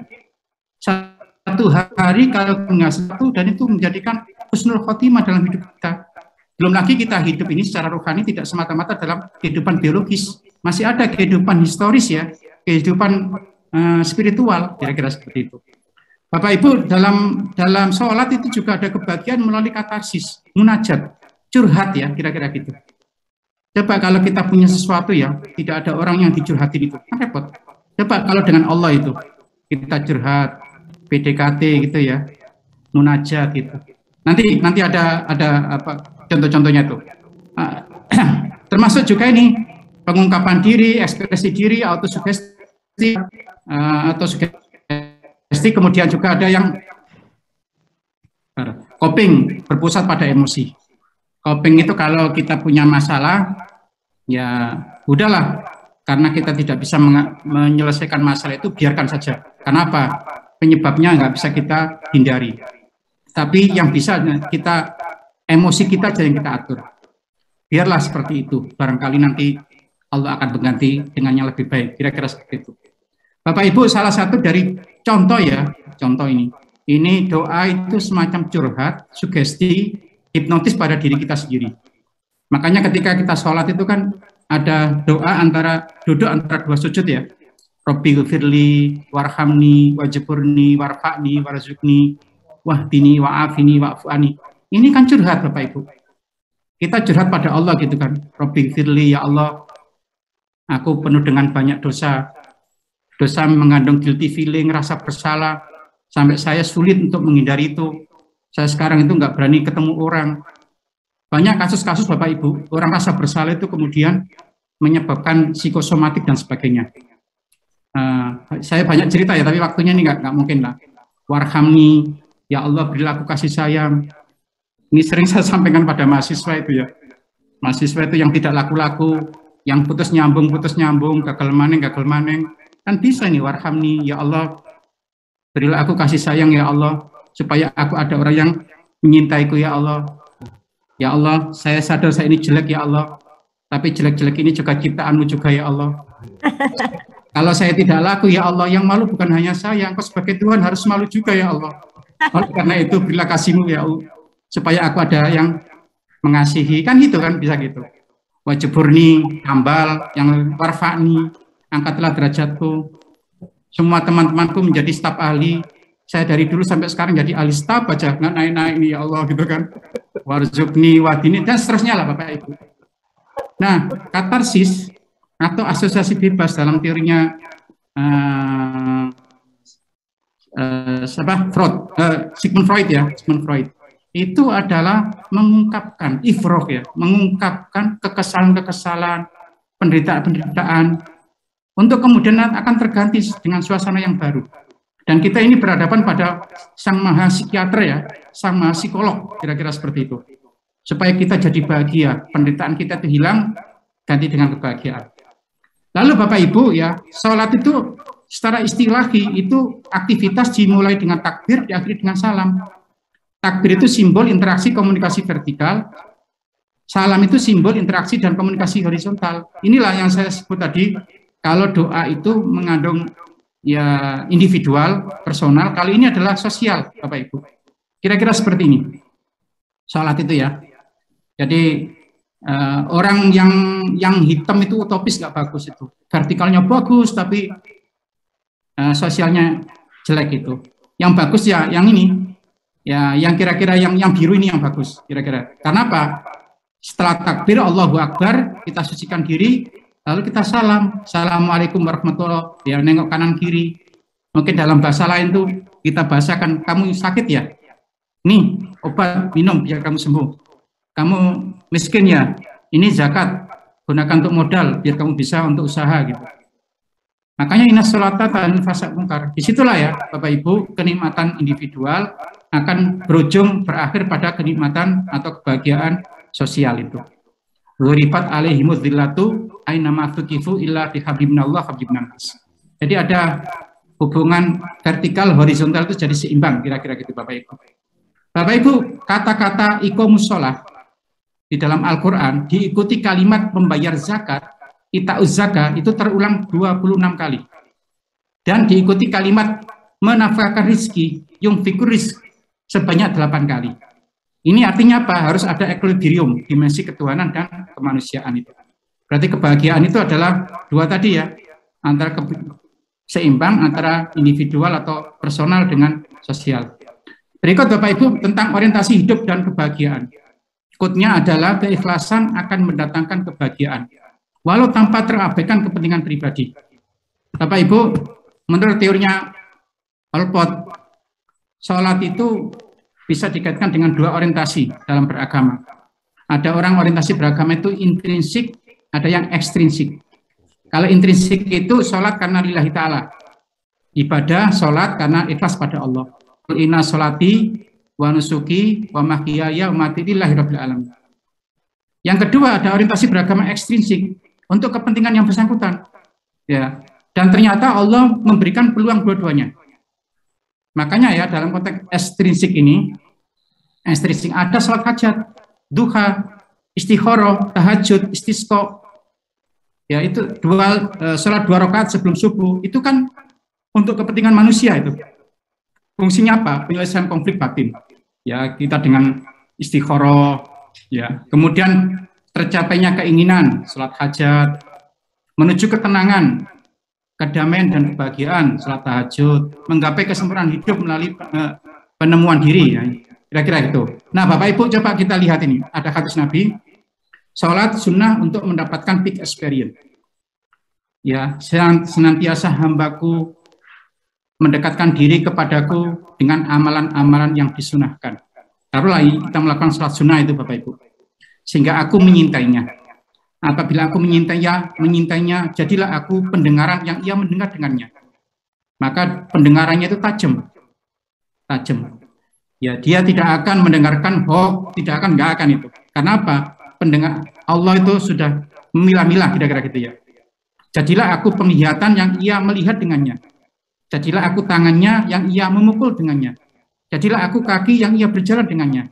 1 hari kalau nggak 1 dan itu menjadikan husnul khotimah dalam hidup kita. Belum lagi kita hidup ini secara rohani tidak semata-mata dalam kehidupan biologis. Masih ada kehidupan historis ya, kehidupan spiritual, kira-kira seperti itu. Bapak Ibu, dalam sholat itu juga ada kebahagiaan melalui katarsis, munajat, curhat ya, kira-kira gitu. Coba kalau kita punya sesuatu ya, tidak ada orang yang dicurhatin itu, kan repot. Coba kalau dengan Allah itu, kita curhat, PDKT gitu ya, munajat gitu. Nanti ada apa contoh-contohnya tuh. Termasuk juga ini pengungkapan diri, ekspresi diri, autosugesti, kemudian juga ada yang coping, berpusat pada emosi. Coping itu kalau kita punya masalah, ya udahlah, karena kita tidak bisa menyelesaikan masalah itu, biarkan saja. Kenapa? Penyebabnya nggak bisa kita hindari. Tapi yang bisa kita, emosi kita aja yang kita atur. Biarlah seperti itu, barangkali nanti Allah akan mengganti dengan yang lebih baik, kira-kira seperti itu. Bapak Ibu, salah satu dari contoh ya, contoh ini doa itu semacam curhat, sugesti, hipnotis pada diri kita sendiri. Makanya ketika kita sholat itu kan ada doa duduk antara 2 sujud ya. Rabbi ghfirli warhamni wajburni warfa'ni warzukni wahdini wa'afini wa'fu'ani. Ini kan curhat Bapak Ibu. Kita curhat pada Allah gitu kan. Rabbi ghfirli, ya Allah, aku penuh dengan banyak dosa. Dosa mengandung guilty feeling, rasa bersalah, sampai saya sulit untuk menghindari itu. Saya sekarang itu nggak berani ketemu orang. Banyak kasus-kasus Bapak Ibu, orang rasa bersalah itu kemudian menyebabkan psikosomatik dan sebagainya. Saya banyak cerita ya, tapi waktunya ini nggak mungkin lah. Warhamni, ya Allah berilah aku kasih sayang. Ini sering saya sampaikan pada mahasiswa itu ya. Mahasiswa itu yang tidak laku-laku, yang putus nyambung, gagal maneng. Kan bisa nih, warhamni, ya Allah berilah aku kasih sayang ya Allah, supaya aku ada orang yang menyintaiku ya Allah. Ya Allah, saya sadar saya ini jelek ya Allah, tapi jelek-jelek ini juga ciptaanmu juga ya Allah. Kalau saya tidak laku ya Allah, yang malu bukan hanya saya, engkau sebagai Tuhan harus malu juga ya Allah. Oleh karena itu berilah kasih-Mu ya Allah, supaya aku ada yang mengasihi, kan gitu kan, bisa gitu. Wajiburni, tambal, yang warfa'ni, angkatlah derajatku. Semua teman-temanku menjadi staf ahli. Saya dari dulu sampai sekarang jadi ahli staf aja, nggak naik-naik nih ya Allah gitu kan. Warzukni, wadini, dan seterusnya lah Bapak Ibu. Nah, katarsis atau asosiasi bebas dalam teorinya Sigmund Freud ya, itu adalah mengungkapkan ifroh ya, mengungkapkan kekesalan-kekesalan, penderitaan-penderitaan, untuk kemudian akan terganti dengan suasana yang baru. Dan kita ini berhadapan pada sang maha psikiater ya, sang maha psikolog, kira-kira seperti itu. Supaya kita jadi bahagia, penderitaan kita itu hilang, ganti dengan kebahagiaan. Lalu Bapak Ibu ya, sholat itu secara istilahi itu aktivitas dimulai dengan takbir, diakhiri dengan salam. Takbir itu simbol interaksi komunikasi vertikal, salam itu simbol interaksi dan komunikasi horizontal. Inilah yang saya sebut tadi, kalau doa itu mengandung ya individual, personal, kali ini adalah sosial, Bapak Ibu. Kira-kira seperti ini. Sholat itu ya. Jadi orang yang hitam itu utopis nggak bagus itu. Vertikalnya bagus tapi sosialnya jelek itu. Yang bagus ya yang ini. Ya, yang kira-kira yang biru ini yang bagus kira-kira. Karena apa? Setelah takbir Allahu Akbar, kita sucikan diri, lalu kita salam. Assalamualaikum warahmatullahi wabarakatuh. Ya, nengok kanan kiri. Mungkin dalam bahasa lain tuh kita bahasakan, kamu sakit ya? Nih, obat minum biar kamu sembuh. Kamu miskin ya? Ini zakat. Gunakan untuk modal biar kamu bisa untuk usaha gitu. Makanya inna sholata tanha fahsya'i munkar. Disitulah ya Bapak Ibu, kenikmatan individual akan berujung berakhir pada kenikmatan atau kebahagiaan sosial itu. Ghuribat alaihimudz dzillatu aina ma tuqifu illa bihablillah hablilnas. Jadi ada hubungan vertikal horizontal itu jadi seimbang kira-kira gitu Bapak Ibu. Bapak Ibu, kata-kata iqamus shalah di dalam Al-Qur'an diikuti kalimat membayar zakat, ita'uz zakat itu terulang 26 kali. Dan diikuti kalimat menafkahkan rizki, yunfiqur rizq sebanyak 8 kali. Ini artinya apa? Harus ada equilibrium, dimensi ketuhanan dan kemanusiaan itu. Berarti kebahagiaan itu adalah dua tadi ya, antara seimbang antara individual atau personal dengan sosial. Berikut Bapak Ibu tentang orientasi hidup dan kebahagiaan. Quote-nya adalah keikhlasan akan mendatangkan kebahagiaan, walau tanpa terabaikan kepentingan pribadi. Bapak Ibu, menurut teorinya Olpot, sholat itu bisa dikaitkan dengan dua orientasi dalam beragama. Ada orang orientasi beragama itu intrinsik, ada yang ekstrinsik. Kalau intrinsik itu sholat karena lillahi ta'ala. Ibadah, sholat karena ikhlas pada Allah. Inna sholati wa nusuki wa mahyaya wa mamati lillahi rabbil alamin. Yang kedua ada orientasi beragama ekstrinsik untuk kepentingan yang bersangkutan. Ya. Dan ternyata Allah memberikan peluang dua-duanya. Makanya ya dalam konteks ekstrinsik ini, ekstrinsik ada sholat hajat, duha, istikharah, tahajud, istisqa. Ya itu sholat 2 rakaat sebelum subuh itu kan untuk kepentingan manusia itu. Fungsinya apa? Penyelesaian konflik batin. Ya kita dengan istikharah, ya kemudian tercapainya keinginan, sholat hajat, menuju ketenangan, kedamaian dan kebahagiaan, sholat tahajud, menggapai kesempurnaan hidup melalui penemuan diri, ya. Kira-kira itu. Nah, Bapak Ibu coba kita lihat ini, ada hadis Nabi, sholat sunnah untuk mendapatkan peak experience. Ya, senantiasa hambaku mendekatkan diri kepadaku dengan amalan-amalan yang disunahkan. Taruhlah kita melakukan sholat sunnah itu, Bapak Ibu, sehingga aku menyintainya. Apabila aku menyintainya, jadilah aku pendengaran yang ia mendengar dengannya. Maka pendengarannya itu tajam. Ya, dia tidak akan mendengarkan hoax, nggak akan itu. Karena apa? Pendengar Allah itu sudah memilah-milah, kira-kira gitu ya. Jadilah aku penglihatan yang ia melihat dengannya. Jadilah aku tangannya yang ia memukul dengannya. Jadilah aku kaki yang ia berjalan dengannya.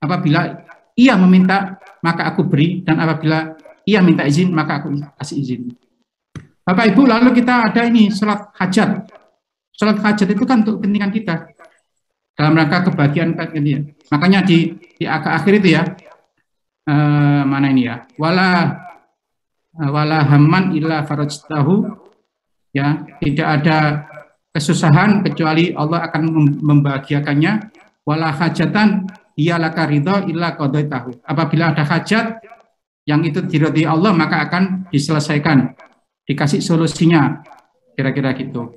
Apabila ia meminta, maka aku beri, dan apabila ia minta izin, maka aku kasih izin. Bapak Ibu, lalu kita ada ini sholat hajat. Sholat hajat itu kan untuk kepentingan kita dalam rangka kebahagiaan kita. Makanya di akhir itu ya, mana ini ya, wala hamman illa farajtahu, ya tidak ada kesusahan kecuali Allah akan membahagiakannya. Wala hajatan iyalaka ridho illa qadaitahu. Apabila ada hajat yang itu diridhoi Allah, maka akan diselesaikan, dikasih solusinya, kira-kira gitu.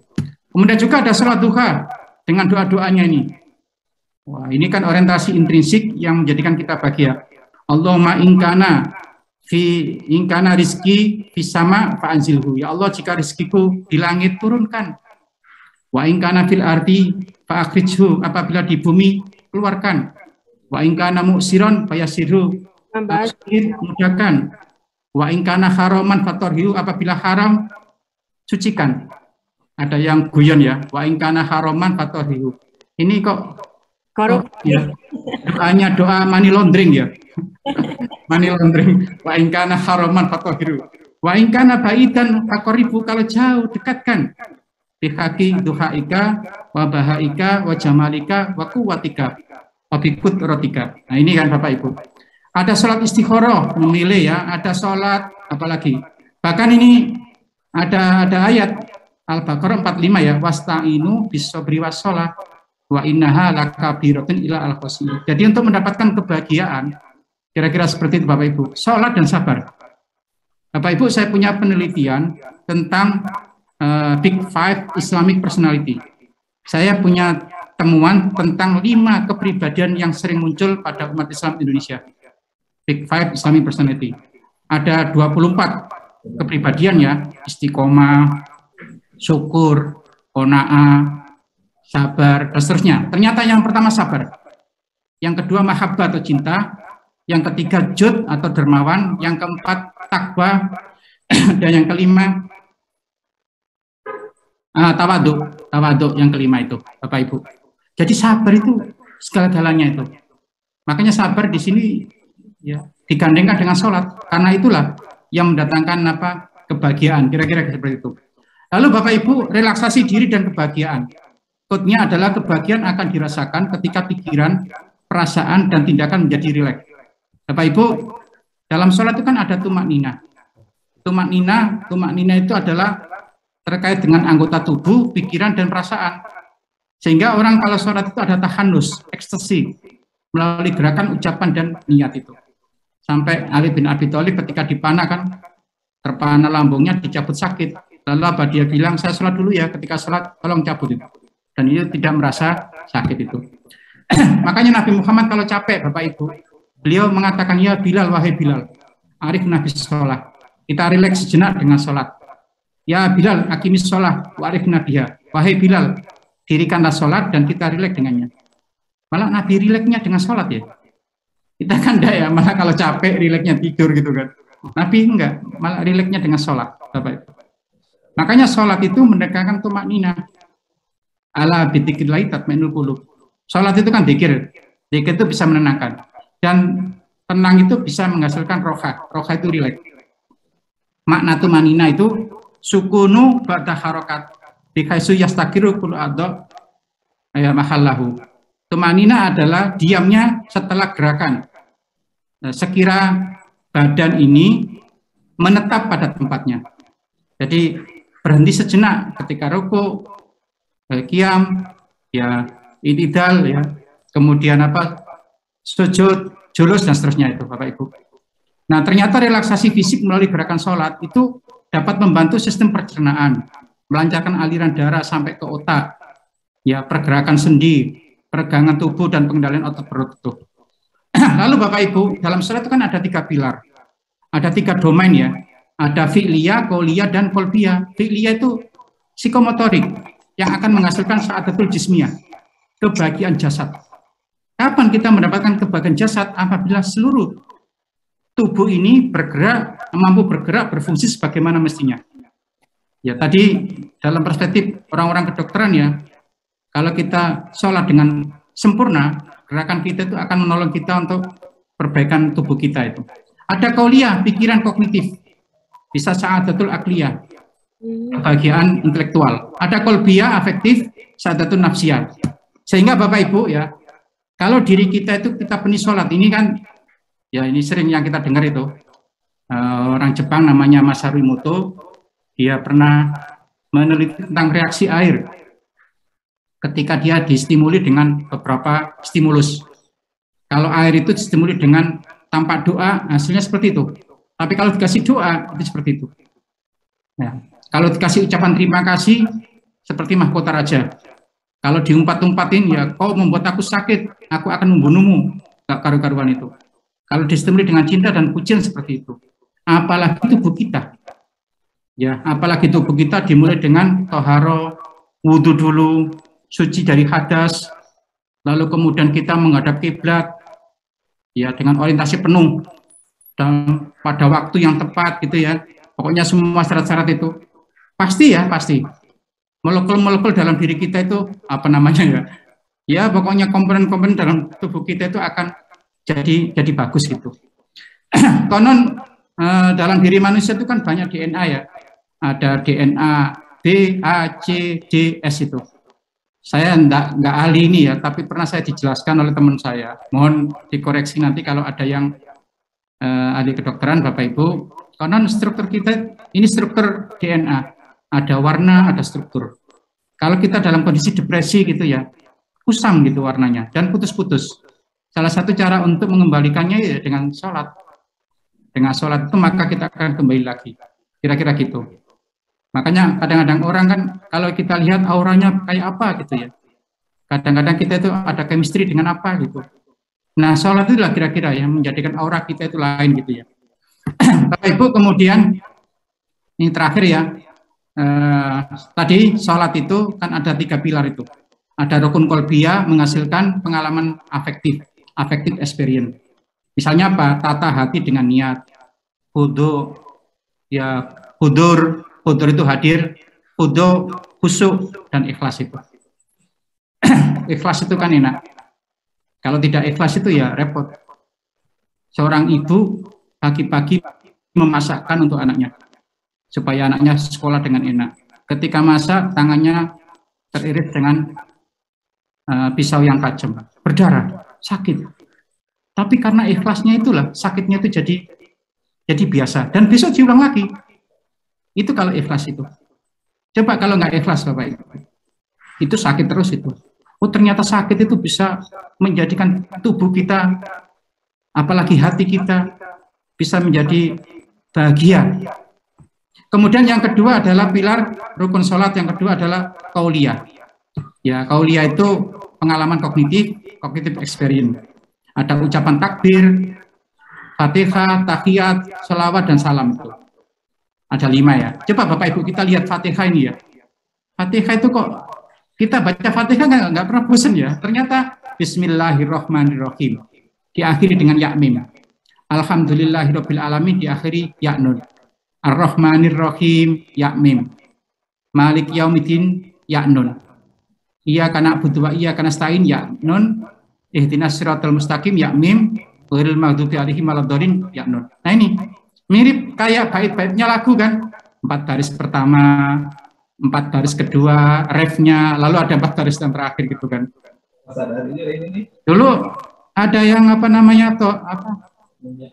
Kemudian juga ada sholat duha dengan doa-doanya ini. Wah, ini kan orientasi intrinsik yang menjadikan kita bahagia. Allahumma ingkana rizki fis sama fa'anzilhu. Ya Allah, jika rizkiku di langit turunkan. Wa ingkana fil ardi fa'akhrijhu. Apabila di bumi keluarkan. Wa ingkana mu'siron fayasirhu. Mudahkan. Wa ingkana haraman fatorhiu. Apabila haram, sucikan. Ada yang guyon ya. Wa ingkana haraman fatorhiu. Ini kok ya, doanya doa money laundering ya. Money laundering. Wa ingkana haraman fatorhiu. Wa ingkana baidan fakoribu. Kalau jauh, dekatkan. bihaqi duhaika wa bahaika wa jamalika wa quwwatika wa bikut rotika. Nah ini kan Bapak Ibu. Ada sholat istikharah memilih ya, ada sholat apalagi. Bahkan ini ada ayat Al-Baqarah 45 ya, wasta'inu bis-sabri was-shalah wa innaha lakabiratun ila al-khosiyyin. Jadi untuk mendapatkan kebahagiaan kira-kira seperti itu Bapak Ibu, sholat dan sabar. Bapak Ibu, saya punya penelitian tentang Big Five Islamic Personality. Saya punya temuan tentang 5 kepribadian yang sering muncul pada umat Islam Indonesia. Big Five Islamic Personality. Ada 24 kepribadian ya, istiqomah, syukur, qanaah, sabar, dan seterusnya. Ternyata yang pertama sabar. Yang kedua mahabbah atau cinta. Yang ketiga jud atau dermawan, yang keempat takwa, dan yang kelima tawaduk yang kelima itu Bapak Ibu. Jadi sabar itu segala-galanya itu. Makanya sabar di sini ya digandengkan dengan sholat, karena itulah yang mendatangkan kebahagiaan, kira-kira seperti itu. Lalu Bapak Ibu, relaksasi diri dan kebahagiaan. Quote-nya adalah kebahagiaan akan dirasakan ketika pikiran, perasaan, dan tindakan menjadi rileks. Bapak Ibu, dalam sholat itu kan ada tumak nina. Tumak nina itu adalah terkait dengan anggota tubuh, pikiran, dan perasaan. Sehingga orang kalau sholat itu ada tahanus, ekstasi, melalui gerakan, ucapan, dan niat itu. Sampai Ali bin Abi Thalib ketika dipanah kan, terpana lambungnya, dicabut sakit. Lalu apa dia bilang, saya sholat dulu ya, ketika sholat tolong cabut itu. Dan itu tidak merasa sakit itu. Makanya Nabi Muhammad kalau capek Bapak Ibu, beliau mengatakan, ya Bilal, wahai Bilal, arif nabi sholat. Kita rileks sejenak dengan sholat. Ya Bilal, akimis sholat, arif nabiha. Wahai Bilal, dirikanlah sholat dan kita rileks dengannya. Malah Nabi rileksnya dengan sholat ya. Kita kan enggak ya, malah kalau capek rileksnya tidur gitu kan. Nabi enggak, malah rileksnya dengan sholat. Bapak. Makanya sholat itu menegakkan tumak nina. Ala bidzikrillah tatmainnul qulub. Sholat itu kan dzikir. Dzikir itu bisa menenangkan. Dan tenang itu bisa menghasilkan roha. Roha itu rileks. Makna tumanina itu sukunu ba'da harokat. Bikaisu yastakiru kul adha mahallahu. Tumanina adalah diamnya setelah gerakan. Nah, sekira badan ini menetap pada tempatnya. Jadi berhenti sejenak ketika ruku, qiyam, ya i'tidal ya. Kemudian sujud, julus, dan seterusnya itu Bapak Ibu. Nah ternyata relaksasi fisik melalui gerakan sholat itu dapat membantu sistem pencernaan, melancarkan aliran darah sampai ke otak, ya pergerakan sendi, peregangan tubuh, dan pengendalian otot perut itu. Lalu Bapak Ibu, dalam sholat itu kan ada 3 pilar, ada 3 domain ya, ada fi'liyah, qauliyah, dan qalbiyah. Fi'liyah itu psikomotorik yang akan menghasilkan sa'adatul jismiyah, kebahagiaan jasad. Kapan kita mendapatkan kebahagiaan jasad? Apabila seluruh tubuh ini mampu bergerak, berfungsi sebagaimana mestinya. Ya tadi dalam perspektif orang-orang kedokteran ya, kalau kita sholat dengan sempurna, gerakan kita itu akan menolong kita untuk perbaikan tubuh kita itu. Ada qauliyah, pikiran kognitif, bisa sa'adatul aqliyah, kebahagiaan intelektual. Ada qalbiyah, afektif, sa'adatul nafsiyah. Sehingga Bapak Ibu ya, kalau diri kita itu kita penuhi sholat, ini kan, ya ini sering yang kita dengar itu, orang Jepang namanya Masaru Emoto, dia pernah meneliti tentang reaksi air ketika dia distimuli dengan beberapa stimulus. Kalau air itu distimuli dengan tanpa doa, hasilnya seperti itu. Tapi kalau dikasih doa, itu seperti itu. Ya. Kalau dikasih ucapan terima kasih, seperti mahkota raja. Kalau diumpat-umpatin, ya kau membuat aku sakit, aku akan membunuhmu. Gak karu-karuan itu. Kalau distimuli dengan cinta dan pujian seperti itu. Apalagi tubuh kita. Ya, apalagi tubuh kita dimulai dengan toharo, wudhu dulu, suci dari hadas, lalu kemudian kita menghadap kiblat, ya dengan orientasi penuh, dan pada waktu yang tepat gitu ya. Pokoknya semua syarat-syarat itu. Pasti ya, pasti. Molekul-molekul dalam diri kita itu apa namanya ya? Ya pokoknya komponen-komponen dalam tubuh kita itu akan jadi bagus gitu. Konon dalam diri manusia itu kan banyak DNA ya. Ada DNA B, A, C, D, S itu. Saya enggak ahli ini ya, tapi pernah saya dijelaskan oleh teman saya. Mohon dikoreksi nanti kalau ada yang ahli kedokteran, Bapak Ibu. Karena struktur kita, ini struktur DNA. Ada warna, ada struktur. Kalau kita dalam kondisi depresi gitu ya, kusam gitu warnanya, dan putus-putus. Salah satu cara untuk mengembalikannya ya dengan sholat. Dengan sholat itu maka kita akan kembali lagi. Kira-kira gitu. Makanya kadang-kadang orang kan kalau kita lihat auranya kayak apa gitu ya. Kadang-kadang kita itu ada chemistry dengan apa gitu. Nah sholat itulah kira-kira yang menjadikan aura kita itu lain gitu ya. Bapak Ibu kemudian ini terakhir ya. Tadi sholat itu kan ada 3 pilar itu. Ada rukun kolbiyah menghasilkan pengalaman afektif experience. Misalnya apa? Tata hati dengan niat. Hudu ya hudur itu hadir, hudu, khusyuk, dan ikhlas itu. Ikhlas itu kan enak. Kalau tidak ikhlas itu ya repot. Seorang ibu pagi-pagi memasakkan untuk anaknya, supaya anaknya sekolah dengan enak. Ketika masak, tangannya teriris dengan pisau yang tajam, berdarah, sakit. Tapi karena ikhlasnya itulah, sakitnya itu jadi biasa. Dan besok diulang lagi. Itu kalau ikhlas itu. Coba kalau nggak ikhlas Bapak Ibu, itu sakit terus itu. Oh ternyata sakit itu bisa menjadikan tubuh kita, apalagi hati kita, bisa menjadi bahagia. Kemudian yang kedua adalah pilar rukun sholat, yang kedua adalah qauliyah. Ya, qauliyah itu pengalaman kognitif experience. Ada ucapan takbir, Fatihah, tahiyat, sholawat, dan salam itu. Ada 5 ya. Coba Bapak Ibu kita lihat Fatihah ini ya. Fatihah itu kok kita baca Fatihah nggak pernah bosan ya. Ternyata Bismillahirrahmanirrahim diakhiri dengan ya mim. Alhamdulillahirabbil alamin diakhiri ya nun. Ar-Rahmanirrahim ya mim. Malik yaumiddin ya nun. Iyyaka na'budu wa iyyaka nasta'in ya nun. Ihdinas siratal mustaqim ya mim. Ghairil maghdubi alaihim waladdallin ya nun. Nah ini mirip kayak bait-baitnya lagu kan, 4 baris pertama, 4 baris kedua, refnya, lalu ada 4 baris yang terakhir gitu kan. Dulu ada yang apa namanya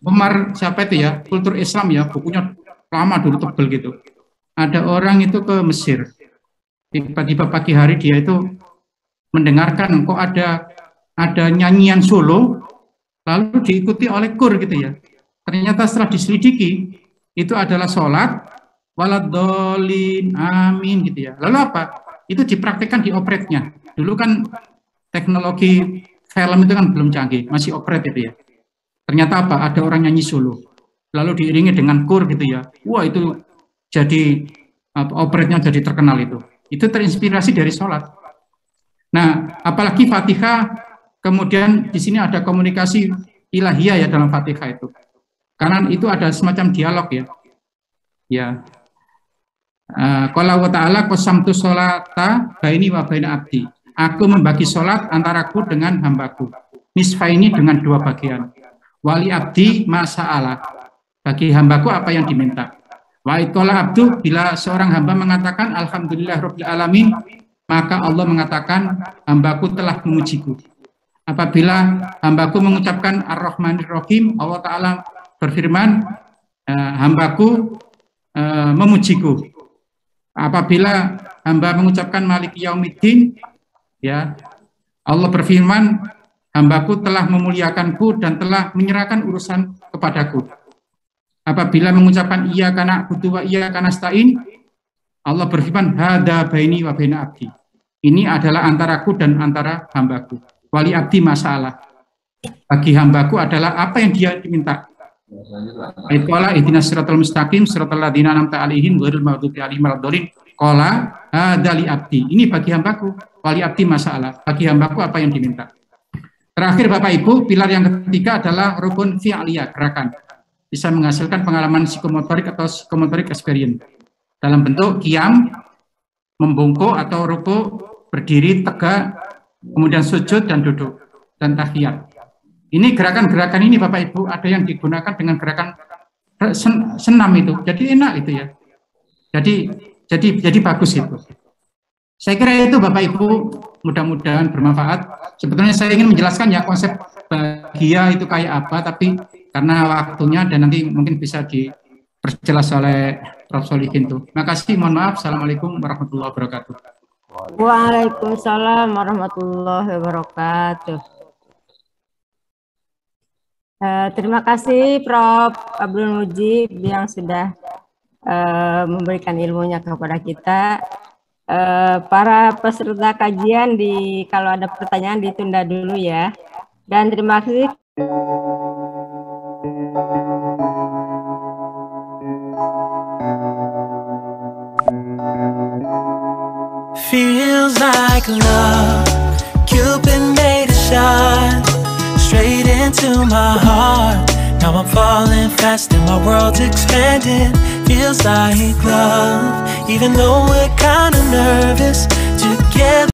Umar siapa itu ya, kultur Islam ya, bukunya lama dulu tebel gitu. Ada orang itu ke Mesir, tiba-tiba pagi hari dia itu mendengarkan kok ada nyanyian solo, lalu diikuti oleh kur gitu ya. Ternyata setelah diselidiki itu adalah sholat waladolin amin gitu ya. Lalu apa? Itu dipraktikkan di opretnya. Dulu kan teknologi film itu kan belum canggih, masih operet itu ya. Ternyata apa? Ada orang nyanyi solo. Lalu diiringi dengan kur gitu ya. Wah itu jadi opretnya jadi terkenal itu. Itu terinspirasi dari sholat. Nah, apalagi Fatihah, kemudian di sini ada komunikasi ilahiyah ya dalam Fatihah itu. Karena itu ada semacam dialog ya. Ya. Qala wa ta'ala qasamtu sholata baini wa baina abdi. Aku membagi sholat antaraku dengan hambaku. Nisfaini dengan 2 bagian. Wali abdi masa'ala. Bagi hambaku apa yang diminta. Wa iqala abdu, bila seorang hamba mengatakan alhamdulillahirabbil alamin, maka Allah mengatakan hambaku telah memujiku. Apabila hambaku mengucapkan ar-Rahmanir-Rahim, Allah Ta'ala berfirman, hambaku memujiku. Apabila hamba mengucapkan Maliki Yaumiddin, ya Allah berfirman, hambaku telah memuliakanku dan telah menyerahkan urusan kepadaku. Apabila mengucapkan iyyaka na'budu wa iyyaka nasta'in, Allah berfirman, hada baini wa baina abdi. Ini adalah antaraku dan antara hambaku. Wali abdi masalah. Bagi hambaku adalah apa yang dia diminta. Qala ihdinas siratal mustaqim siratal ladzina an'amta 'alaihim ghairil maghdubi 'alaihim waladdallin. Qala hadzali abdi. Ini bagi hambaku, wali abdi masalah. Bagi hambaku apa yang diminta. Terakhir Bapak Ibu, pilar yang ketiga adalah rukun fi'liyah, gerakan. Bisa menghasilkan pengalaman psikomotorik atau psikomotorik experience. Dalam bentuk qiyam, membungkuk atau ruku, berdiri, tegak, kemudian sujud dan duduk dan tahiyat. Ini gerakan-gerakan ini Bapak Ibu ada yang digunakan dengan gerakan senam itu. Jadi enak itu ya. Jadi Jadi bagus itu. Saya kira itu Bapak Ibu, mudah-mudahan bermanfaat. Sebetulnya saya ingin menjelaskan ya konsep bahagia itu kayak apa, tapi karena waktunya dan nanti mungkin bisa diperjelas oleh Prof. Solihin tuh. Terima kasih, mohon maaf. Assalamualaikum warahmatullahi wabarakatuh. Waalaikumsalam warahmatullahi wabarakatuh. Terima kasih Prof. Abdul Mujib yang sudah memberikan ilmunya kepada kita. Para peserta kajian, kalau ada pertanyaan ditunda dulu ya. Dan terima kasih. Feels like love, Cupid made a shot straight into my heart. Now I'm falling fast and my world's expanding. Feels like love, even though we're kinda nervous together.